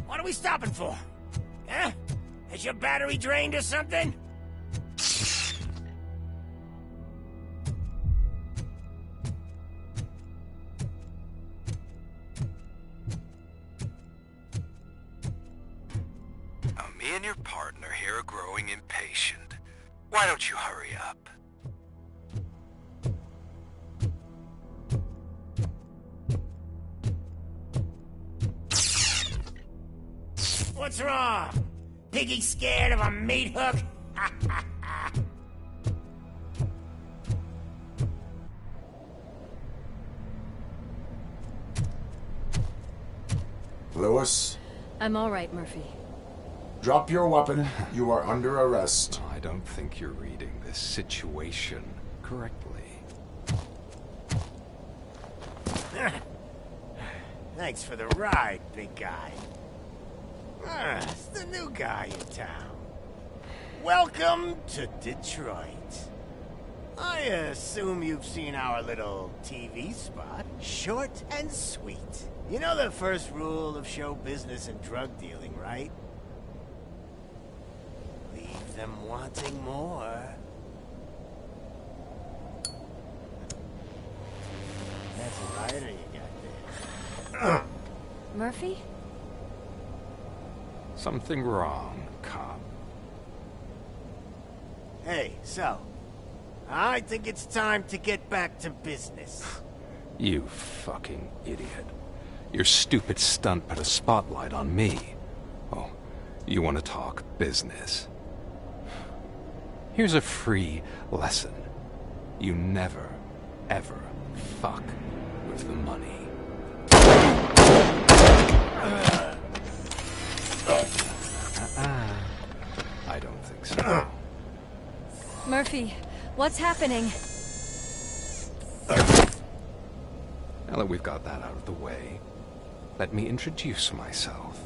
What are we stopping for? Huh? Is your battery drained or something? Me and your partner here are growing impatient. Why don't you hurry up? What's wrong? Piggy scared of a meat hook? Lewis, I'm all right, Murphy. drop your weapon. You are under arrest. I don't think you're reading this situation correctly. Thanks for the ride, big guy. It's the new guy in town. Welcome to Detroit. I assume you've seen our little TV spot. Short and sweet. You know the first rule of show business and drug dealing, right? Leave them wanting more. That's a lighter you got there. Murphy? Something wrong, cop. Hey, so, I think it's time to get back to business. You fucking idiot. Your stupid stunt put a spotlight on me. Oh, you want to talk business? Here's a free lesson. You never, ever fuck with the money. I don't think so. Murphy, what's happening? Now that we've got that out of the way, let me introduce myself.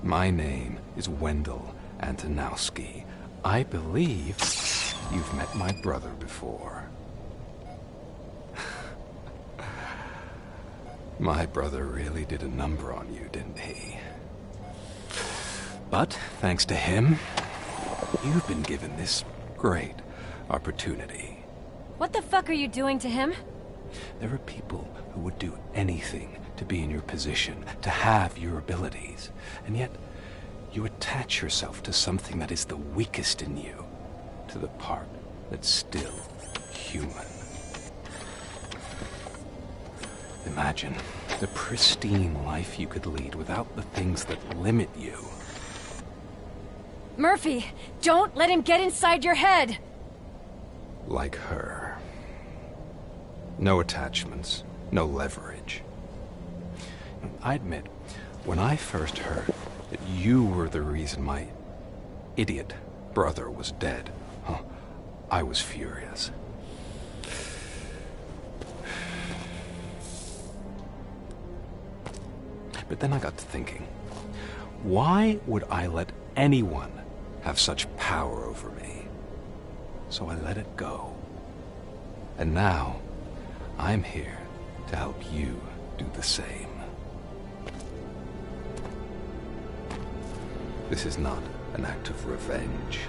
My name is Wendell Antonowski. I believe you've met my brother before. My brother really did a number on you, didn't he? But, thanks to him, you've been given this great opportunity. What the fuck are you doing to him? There are people who would do anything to be in your position, to have your abilities, and yet you attach yourself to something that is the weakest in you, to the part that's still human. Imagine the pristine life you could lead without the things that limit you. Murphy, don't let him get inside your head! Like her. No attachments, no leverage. I admit, when I first heard that you were the reason my idiot brother was dead, I was furious. But then I got to thinking, why would I let anyone have such power over me? So I let it go. And now, I'm here to help you do the same. This is not an act of revenge.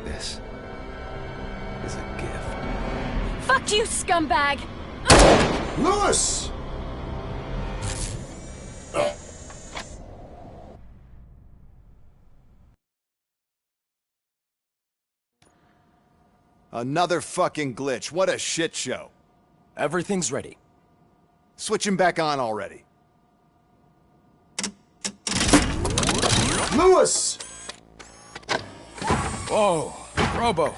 This is a gift. Fuck you, scumbag! Lewis! Another fucking glitch. What a shit show. Everything's ready. Switch him back on already. Lewis! Whoa, Robo.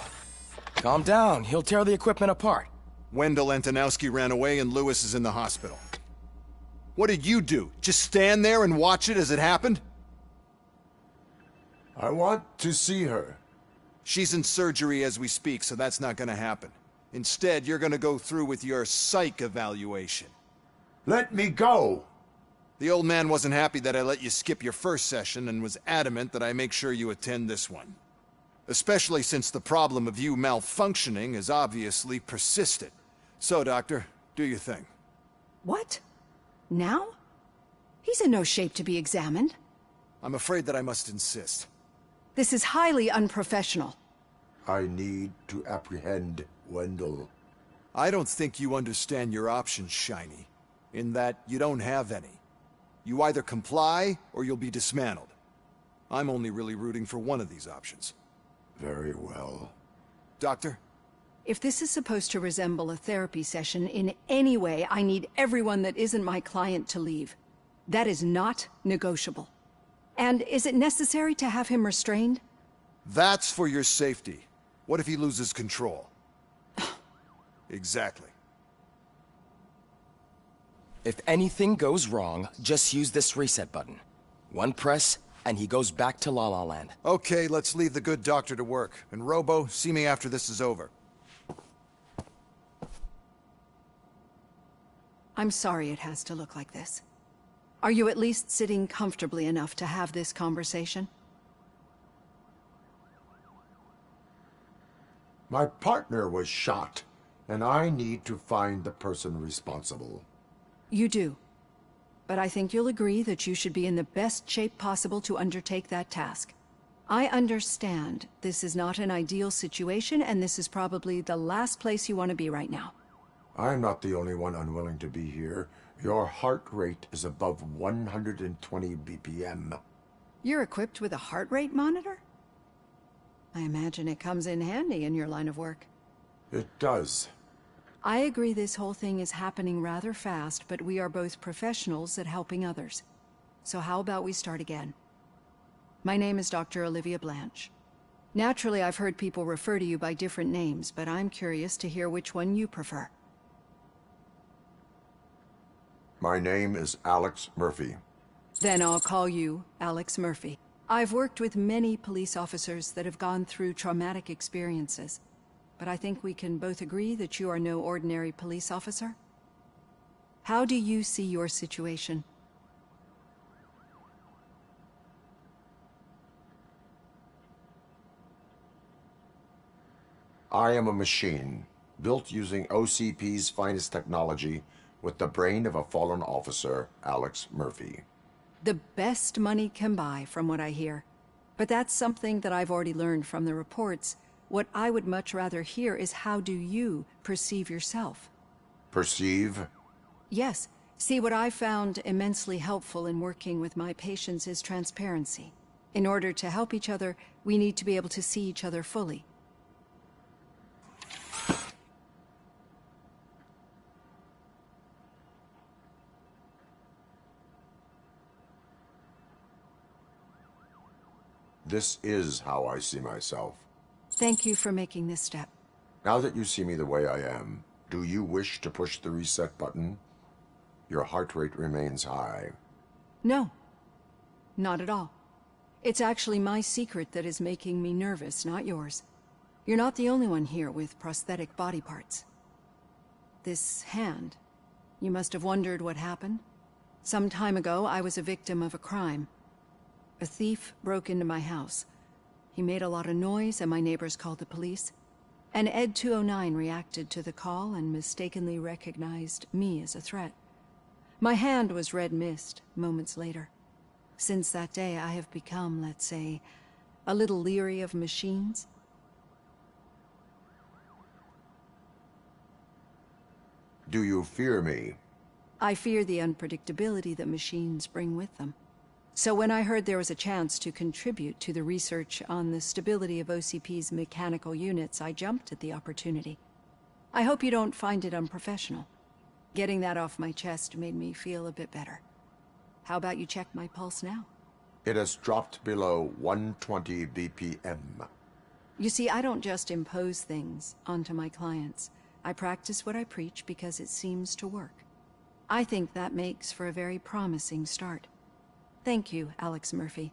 Calm down. He'll tear the equipment apart. Wendell Antonowski ran away and Lewis is in the hospital. What did you do? Just stand there and watch it as it happened? I want to see her. She's in surgery as we speak, so that's not gonna happen. Instead, you're gonna go through with your psych evaluation. Let me go! The old man wasn't happy that I let you skip your first session and was adamant that I make sure you attend this one. Especially since the problem of you malfunctioning has obviously persisted. So, Doctor, do your thing. What? Now? He's in no shape to be examined. I'm afraid that I must insist. This is highly unprofessional. I need to apprehend Wendell. I don't think you understand your options, Shiny. In that you don't have any. You either comply, or you'll be dismantled. I'm only really rooting for one of these options. Very well. Doctor? If this is supposed to resemble a therapy session in any way, I need everyone that isn't my client to leave. That is not negotiable. And is it necessary to have him restrained? That's for your safety. What if he loses control? Exactly. If anything goes wrong, just use this reset button. One press, and he goes back to La La Land. Okay, let's leave the good doctor to work. And Robo, see me after this is over. I'm sorry it has to look like this. Are you at least sitting comfortably enough to have this conversation? My partner was shot, and I need to find the person responsible. You do. But I think you'll agree that you should be in the best shape possible to undertake that task. I understand this is not an ideal situation, and this is probably the last place you want to be right now. I'm not the only one unwilling to be here. Your heart rate is above 120 BPM. You're equipped with a heart rate monitor? I imagine it comes in handy in your line of work. It does. I agree this whole thing is happening rather fast, but we are both professionals at helping others. So how about we start again? My name is Dr. Olivia Blanche. Naturally, I've heard people refer to you by different names, but I'm curious to hear which one you prefer. My name is Alex Murphy. Then I'll call you Alex Murphy. I've worked with many police officers that have gone through traumatic experiences, but I think we can both agree that you are no ordinary police officer. How do you see your situation? I am a machine, built using OCP's finest technology, with the brain of a fallen officer, Alex Murphy. The best money can buy, from what I hear. But that's something that I've already learned from the reports. What I would much rather hear is how do you perceive yourself? Perceive? Yes. See, what I found immensely helpful in working with my patients is transparency. In order to help each other, we need to be able to see each other fully. This is how I see myself. Thank you for making this step. Now that you see me the way I am, do you wish to push the reset button? Your heart rate remains high. No. Not at all. It's actually my secret that is making me nervous, not yours. You're not the only one here with prosthetic body parts. This hand, you must have wondered what happened. Some time ago, I was a victim of a crime. A thief broke into my house. He made a lot of noise and my neighbors called the police. And Ed 209 reacted to the call and mistakenly recognized me as a threat. My hand was red mist moments later. Since that day, I have become, let's say, a little leery of machines. Do you fear me? I fear the unpredictability that machines bring with them. So when I heard there was a chance to contribute to the research on the stability of OCP's mechanical units, I jumped at the opportunity. I hope you don't find it unprofessional. Getting that off my chest made me feel a bit better. How about you check my pulse now? It has dropped below 120 BPM. You see, I don't just impose things onto my clients. I practice what I preach because it seems to work. I think that makes for a very promising start. Thank you, Alex Murphy.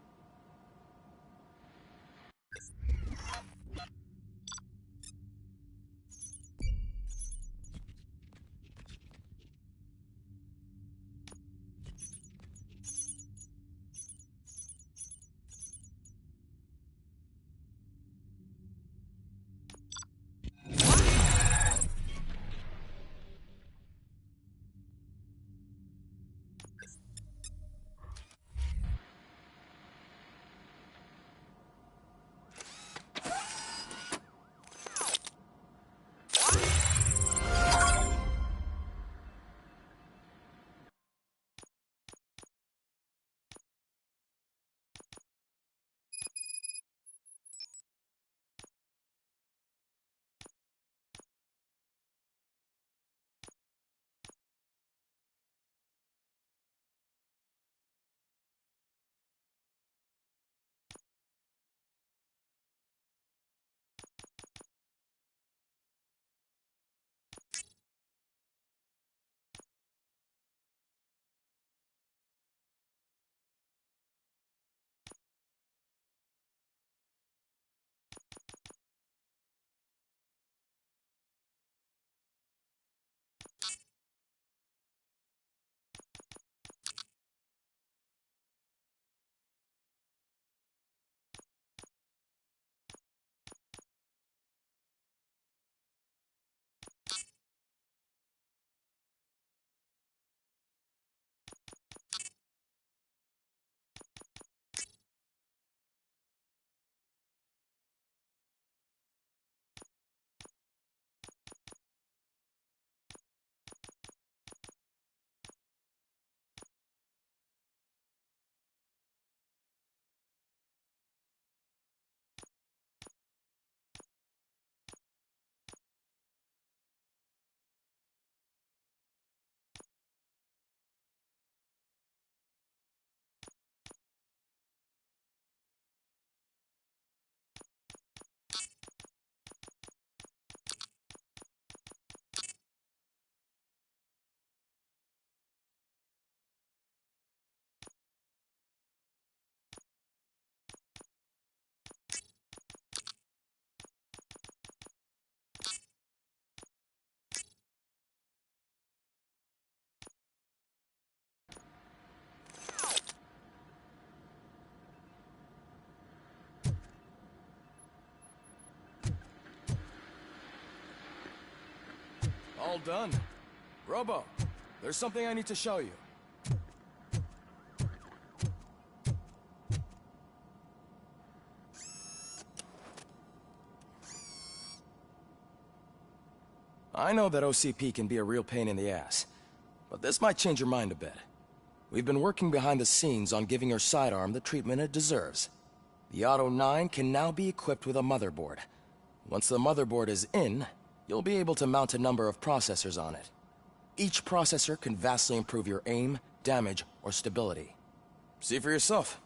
All done. Robo, there's something I need to show you. I know that OCP can be a real pain in the ass, but this might change your mind a bit. We've been working behind the scenes on giving your sidearm the treatment it deserves. The Auto 9 can now be equipped with a motherboard. Once the motherboard is in, you'll be able to mount a number of processors on it. Each processor can vastly improve your aim, damage, or stability. See for yourself.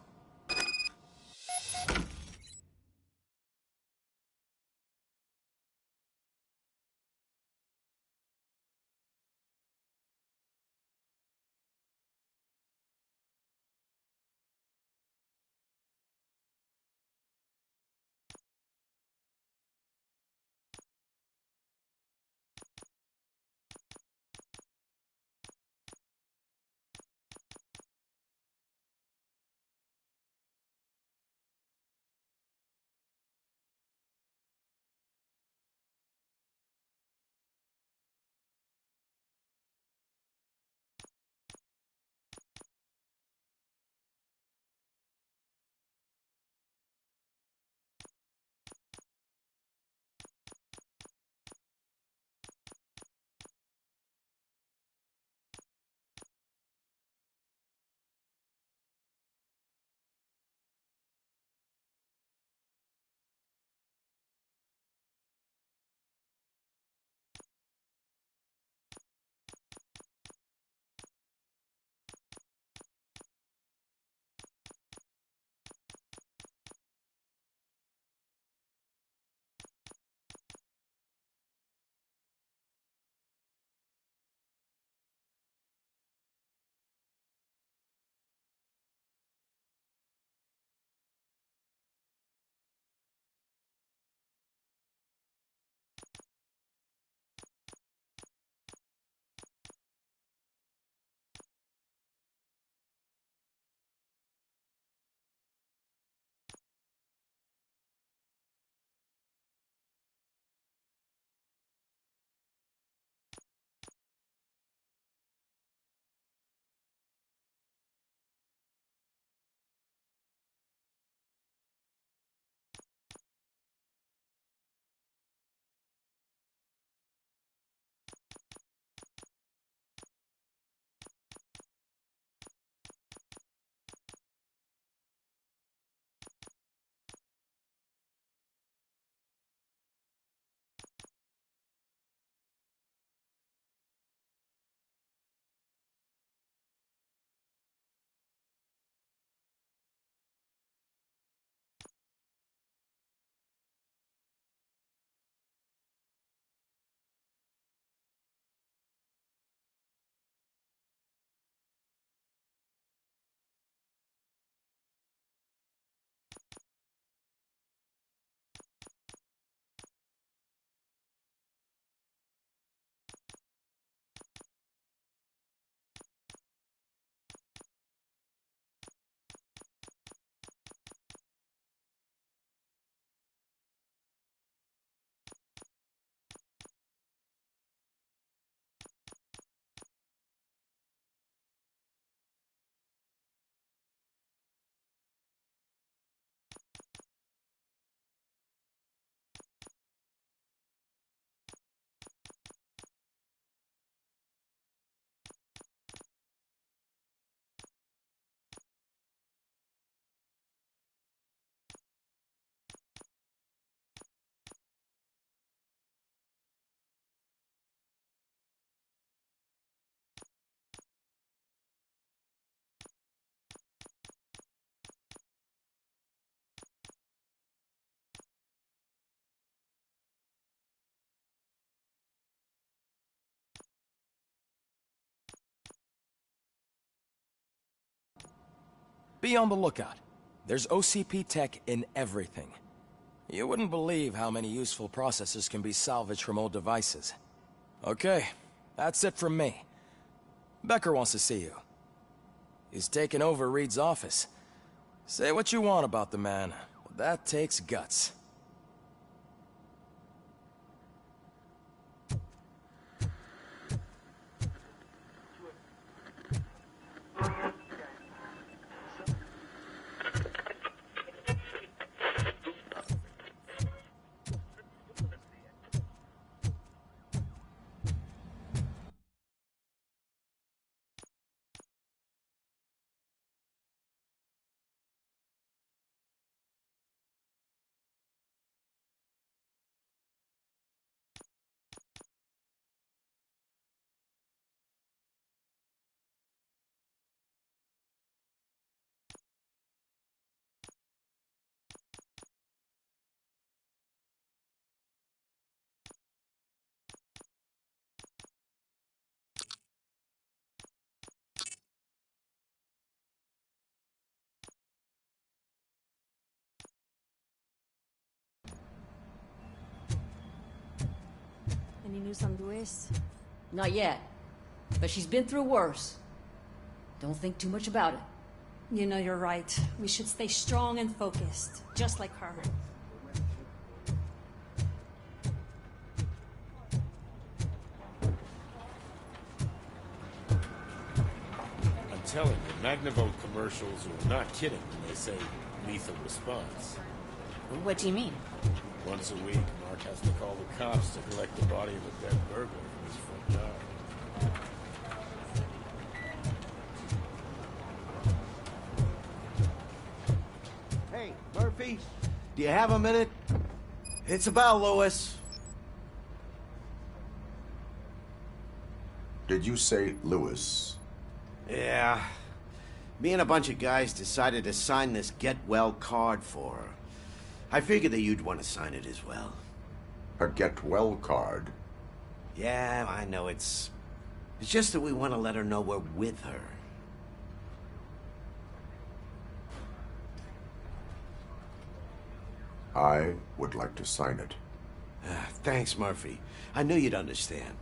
Be on the lookout. There's OCP tech in everything. You wouldn't believe how many useful processors can be salvaged from old devices. Okay, that's it from me. Becker wants to see you. He's taken over Reed's office. Say what you want about the man, but that takes guts. Any news on Luis? Not yet. But she's been through worse. Don't think too much about it. You know, you're right. We should stay strong and focused, just like her. I'm telling you, Magnavolt commercials are not kidding when they say lethal response. What do you mean? Once a week, Mark has to call the cops to collect the body of a dead burglar from his front yard. Hey, Murphy, do you have a minute? It's about Lewis. Did you say Lewis? Yeah. Me and a bunch of guys decided to sign this get well card for her. I figured that you'd want to sign it as well. A get well card? Yeah, I know it's just that we want to let her know we're with her. I would like to sign it. Thanks, Murphy. I knew you'd understand.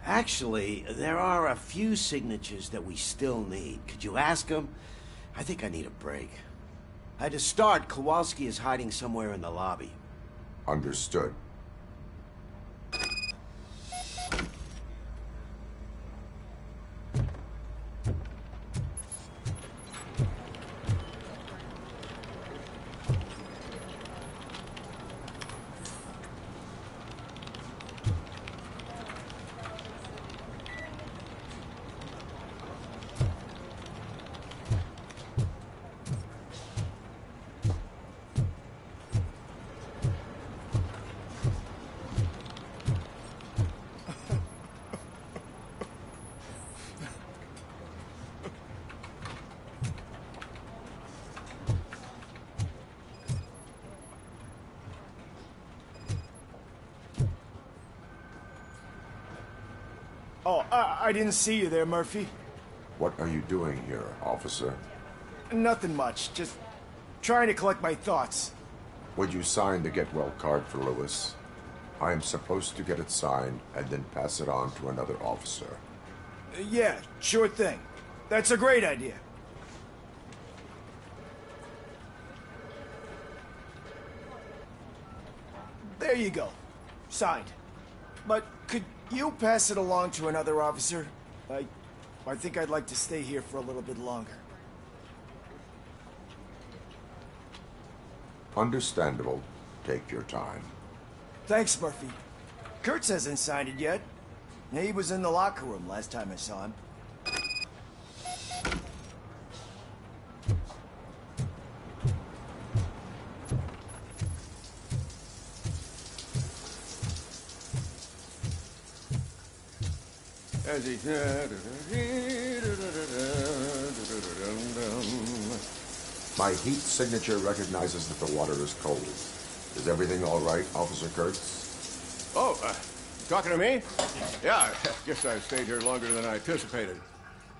Actually, there are a few signatures that we still need. Could you ask them? I think I need a break. To start, Kowalski is hiding somewhere in the lobby. Understood. Oh, I didn't see you there, Murphy. What are you doing here, officer? Nothing much, just trying to collect my thoughts. Would you sign the get well card for Lewis? I am supposed to get it signed and then pass it on to another officer. Yeah, sure thing. That's a great idea. There you go. Signed. But could you pass it along to another officer? I think I'd like to stay here for a little bit longer. Understandable. Take your time. Thanks, Murphy. Kurtz hasn't signed it yet. He was in the locker room last time I saw him. My heat signature recognizes that the water is cold. Is everything all right, Officer Kurtz? Oh, talking to me? Yeah, I guess I stayed here longer than I anticipated.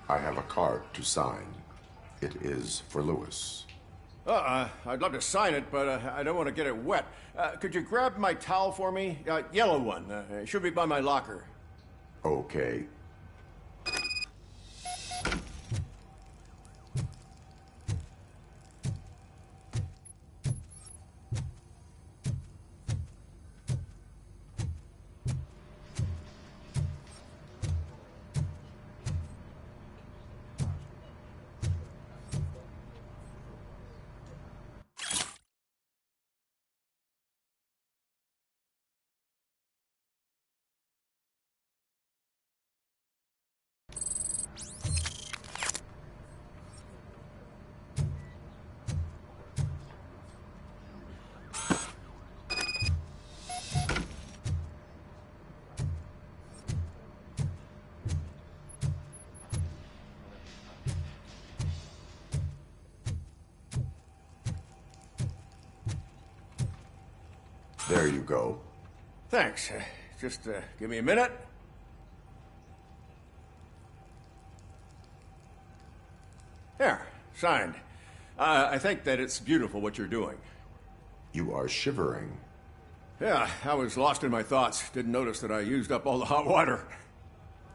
I have a card to sign. It is for Lewis. I'd love to sign it, but I don't want to get it wet. Could you grab my towel for me? Yellow one. It should be by my locker. Okay. There you go. Thanks. Just give me a minute. There, signed. I think that it's beautiful what you're doing. You are shivering. Yeah, I was lost in my thoughts. Didn't notice that I used up all the hot water.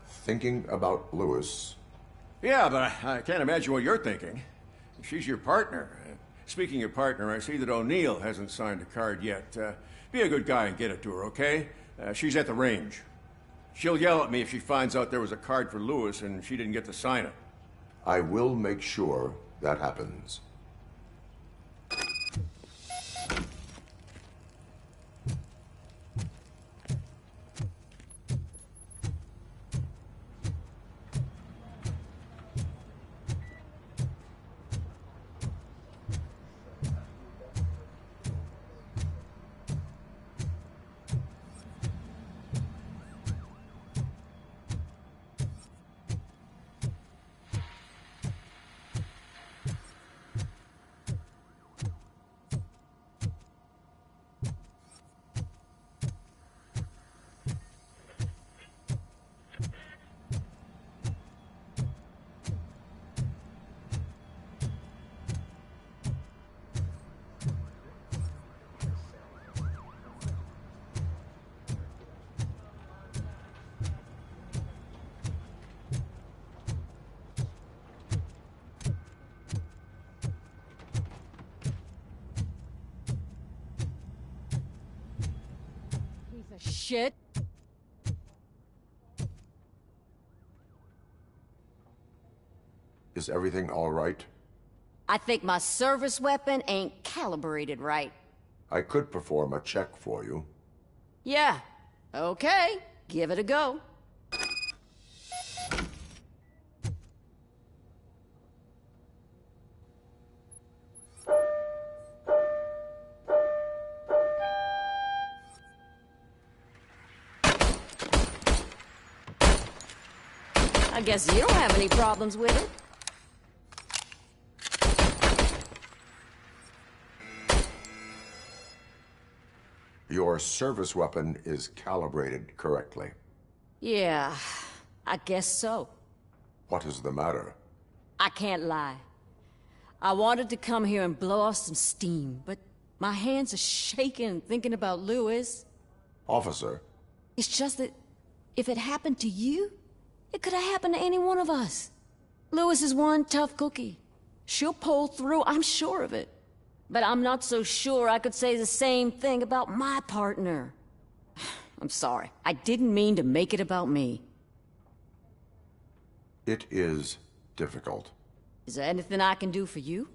Thinking about Lewis. Yeah, but I can't imagine what you're thinking. She's your partner. Speaking of partner, I see that O'Neill hasn't signed a card yet. Be a good guy and get it to her, okay? She's at the range. She'll yell at me if she finds out there was a card for Lewis and she didn't get to sign it. I will make sure that happens. Shit. Is everything all right? I think my service weapon ain't calibrated right. I could perform a check for you. Yeah. Okay. Give it a go. I guess you don't have any problems with it. Your service weapon is calibrated correctly. Yeah, I guess so. What is the matter? I can't lie. I wanted to come here and blow off some steam, but my hands are shaking thinking about Lewis. Officer. It's just that if it happened to you, it could have happened to any one of us. Lewis is one tough cookie. She'll pull through, I'm sure of it. But I'm not so sure I could say the same thing about my partner. I'm sorry. I didn't mean to make it about me. It is difficult. Is there anything I can do for you?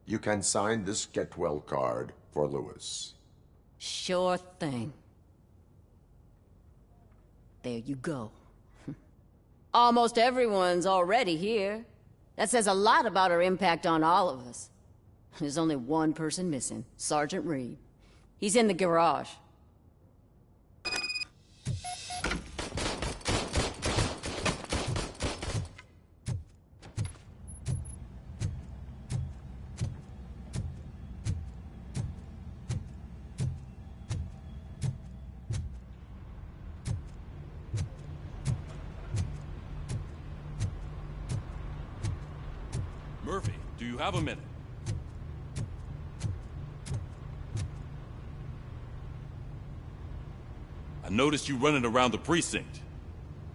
You can sign this get well card for Lewis. Sure thing. There you go. Almost everyone's already here. That says a lot about her impact on all of us. There's only one person missing, Sergeant Reed. He's in the garage. Murphy, do you have a minute? I noticed you running around the precinct.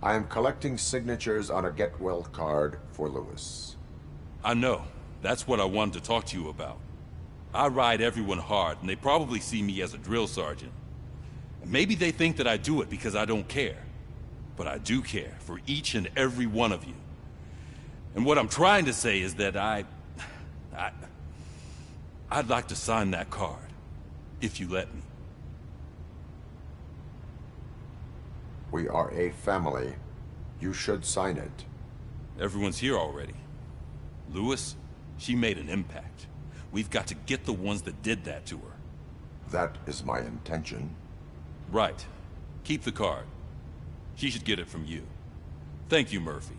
I am collecting signatures on a get well card for Lewis. I know. That's what I wanted to talk to you about. I ride everyone hard, and they probably see me as a drill sergeant. And maybe they think that I do it because I don't care. But I do care for each and every one of you. And what I'm trying to say is that I'd like to sign that card, if you let me. We are a family. You should sign it. Everyone's here already. Lewis, she made an impact. We've got to get the ones that did that to her. That is my intention. Right. Keep the card. She should get it from you. Thank you, Murphy.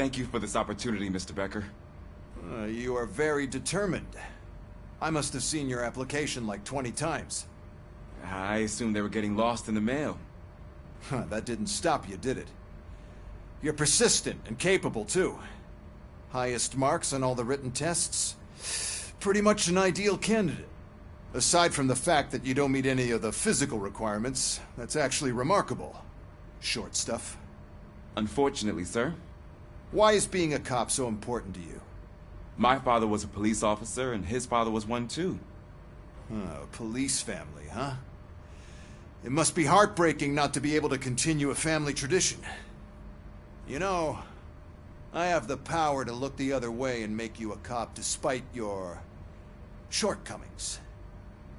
Thank you for this opportunity, Mr. Becker. You are very determined. I must have seen your application like 20 times. I assumed they were getting lost in the mail. That didn't stop you, did it? You're persistent and capable, too. Highest marks on all the written tests. Pretty much an ideal candidate. Aside from the fact that you don't meet any of the physical requirements, that's actually remarkable. Short stuff. Unfortunately, sir. Why is being a cop so important to you? My father was a police officer, and his father was one, too. A police family, huh? It must be heartbreaking not to be able to continue a family tradition. You know, I have the power to look the other way and make you a cop despite your shortcomings.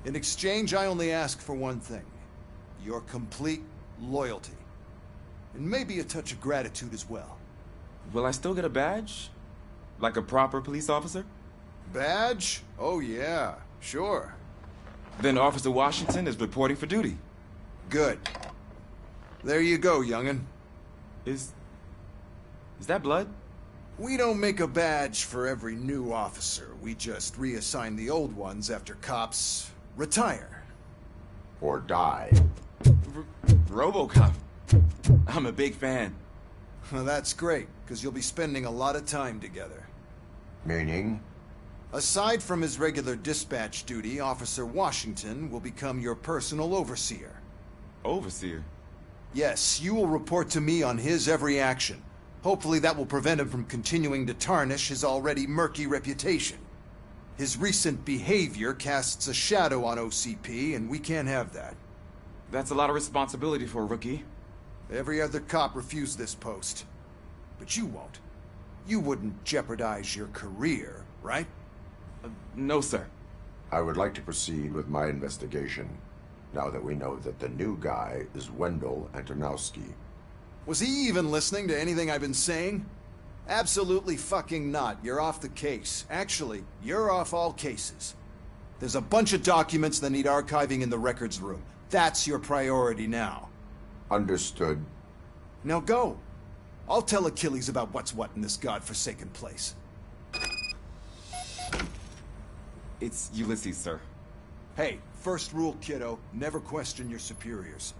In exchange, I only ask for one thing. Your complete loyalty. And maybe a touch of gratitude as well. Will I still get a badge? Like a proper police officer? Badge? Oh yeah, sure. Then Officer Washington is reporting for duty. Good. There you go, young'un. Is that blood? We don't make a badge for every new officer. We just reassign the old ones after cops retire. Or die. Robocop. I'm a big fan. Well, that's great, because you'll be spending a lot of time together. Meaning? Aside from his regular dispatch duty, Officer Washington will become your personal overseer. Overseer? Yes, you will report to me on his every action. Hopefully that will prevent him from continuing to tarnish his already murky reputation. His recent behavior casts a shadow on OCP, and we can't have that. That's a lot of responsibility for a rookie. Every other cop refused this post. But you won't. You wouldn't jeopardize your career, right? No, sir. I would like to proceed with my investigation, now that we know that the new guy is Wendell Antonowski. Was he even listening to anything I've been saying? Absolutely fucking not. You're off the case. Actually, you're off all cases. There's a bunch of documents that need archiving in the records room. That's your priority now. Understood. Now go. I'll tell Achilles about what's what in this godforsaken place. It's Ulysses, sir. Hey, first rule, kiddo, never question your superiors.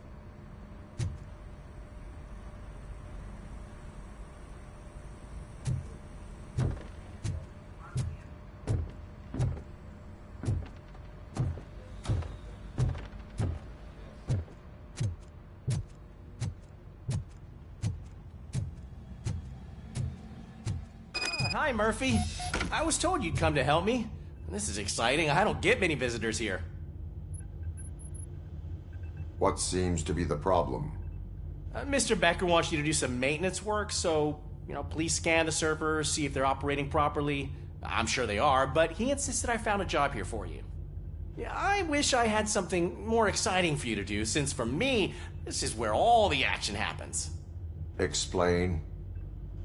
Hi, Murphy. I was told you'd come to help me. This is exciting. I don't get many visitors here. What seems to be the problem? Mr. Becker wants you to do some maintenance work, so, please scan the servers, see if they're operating properly. I'm sure they are, but he insisted I found a job here for you. Yeah, I wish I had something more exciting for you to do, since for me, this is where all the action happens. Explain.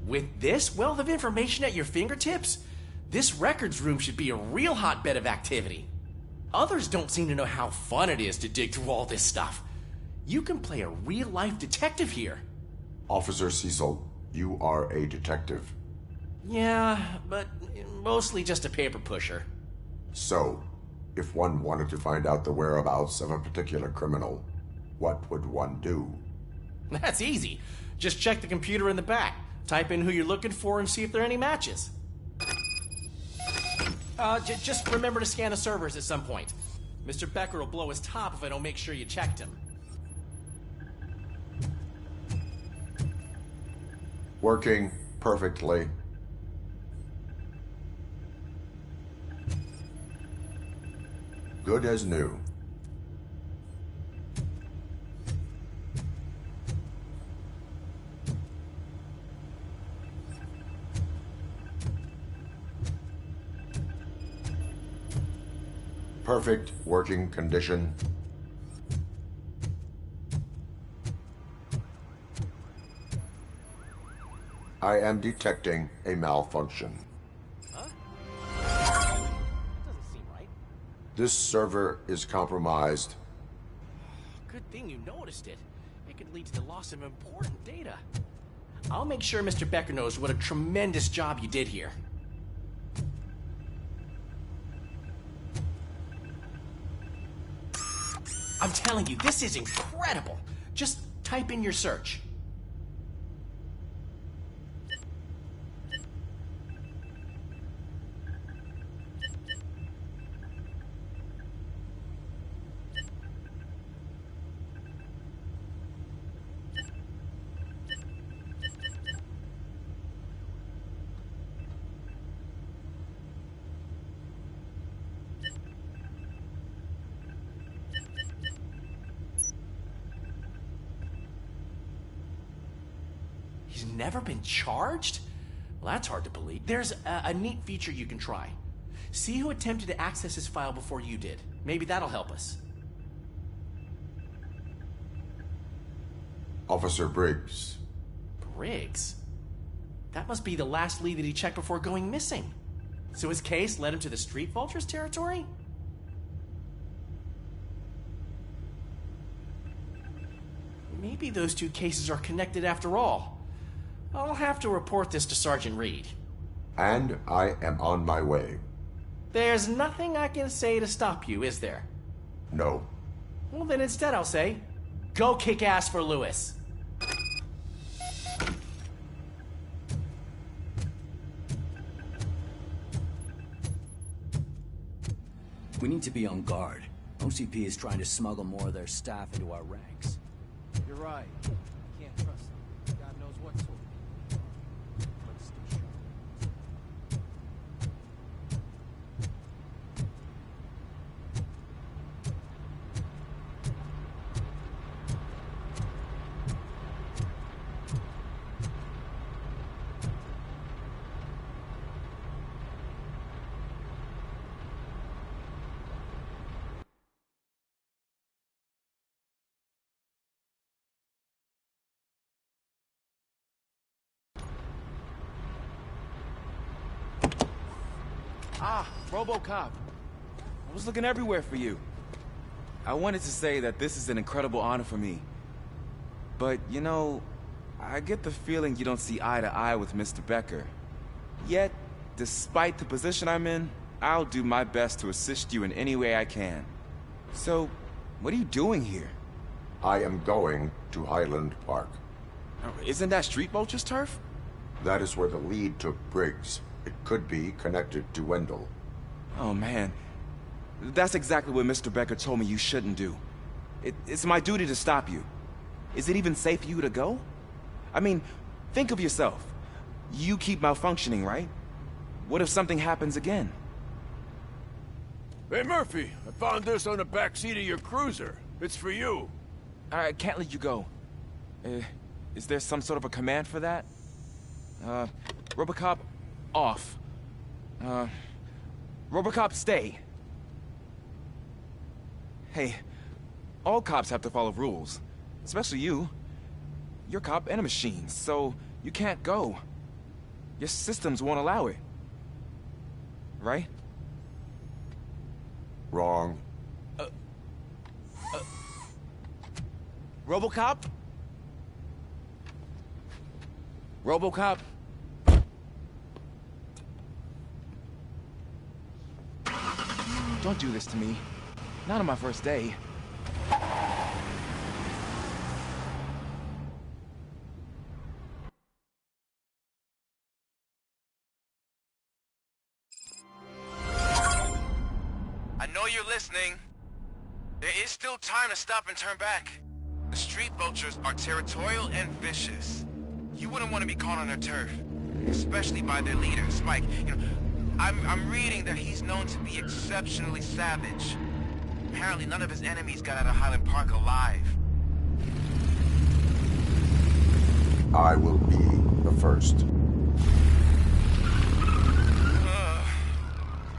With this wealth of information at your fingertips, this records room should be a real hotbed of activity. Others don't seem to know how fun it is to dig through all this stuff. You can play a real-life detective here. Officer Cecil, you are a detective. Yeah, but mostly just a paper pusher. So, if one wanted to find out the whereabouts of a particular criminal, what would one do? That's easy. Just check the computer in the back. Type in who you're looking for and see if there are any matches. Just remember to scan the servers at some point. Mr. Becker will blow his top if I don't make sure you checked him. Working perfectly. Good as new. Perfect working condition. I am detecting a malfunction. Huh? Doesn't seem right. This server is compromised. Good thing you noticed it. It could lead to the loss of important data. I'll make sure Mr. Becker knows what a tremendous job you did here. I'm telling you, this is incredible. Just type in your search. He's never been charged? Well, that's hard to believe. There's a neat feature you can try. See who attempted to access his file before you did. Maybe that'll help us. Officer Briggs. Briggs? That must be the last lead that he checked before going missing. So his case led him to the Street Vultures territory? Maybe those two cases are connected after all. I'll have to report this to Sergeant Reed. And I am on my way. There's nothing I can say to stop you, is there? No. Well, then instead I'll say, go kick ass for Lewis. We need to be on guard. OCP is trying to smuggle more of their staff into our ranks. You're right. Can't trust them. God knows what sort of people they are. But still sharp. Ah, Robocop. I was looking everywhere for you. I wanted to say that this is an incredible honor for me. But, you know, I get the feeling you don't see eye to eye with Mr. Becker. Yet, despite the position I'm in, I'll do my best to assist you in any way I can. So, what are you doing here? I am going to Highland Park. Isn't that Street Vulture's turf? That is where the lead took Briggs. It could be connected to Wendell. Oh, man. That's exactly what Mr. Becker told me you shouldn't do. It's my duty to stop you. Is it even safe for you to go? I mean, think of yourself. You keep malfunctioning, right? What if something happens again? Hey, Murphy, I found this on the back seat of your cruiser. It's for you. I can't let you go. Is there some sort of a command for that? Robocop, off. Robocop, stay. Hey, all cops have to follow rules. Especially you. You're a cop and a machine, so you can't go. Your systems won't allow it. Right? Wrong. Robocop? Robocop? Don't do this to me. Not on my first day. I know you're listening. There is still time to stop and turn back. The Street Vultures are territorial and vicious. You wouldn't want to be caught on their turf, especially by their leader, Spike. You know, I'm reading that he's known to be exceptionally savage. Apparently none of his enemies got out of Highland Park alive. I will be the first.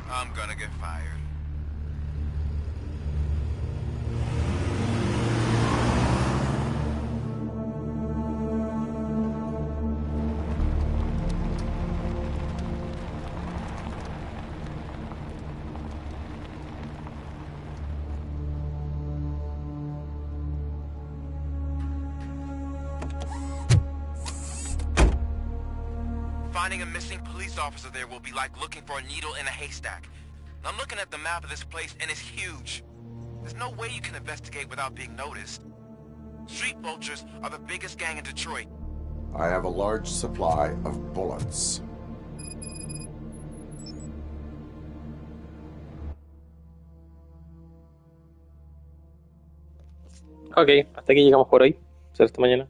I'm gonna get fired. Finding a missing police officer there will be like looking for a needle in a haystack. I'm looking at the map of this place and it's huge. There's no way you can investigate without being noticed. Street vultures are the biggest gang in Detroit. I have a large supply of bullets. Ok, hasta aquí llegamos por hoy. Será hasta mañana.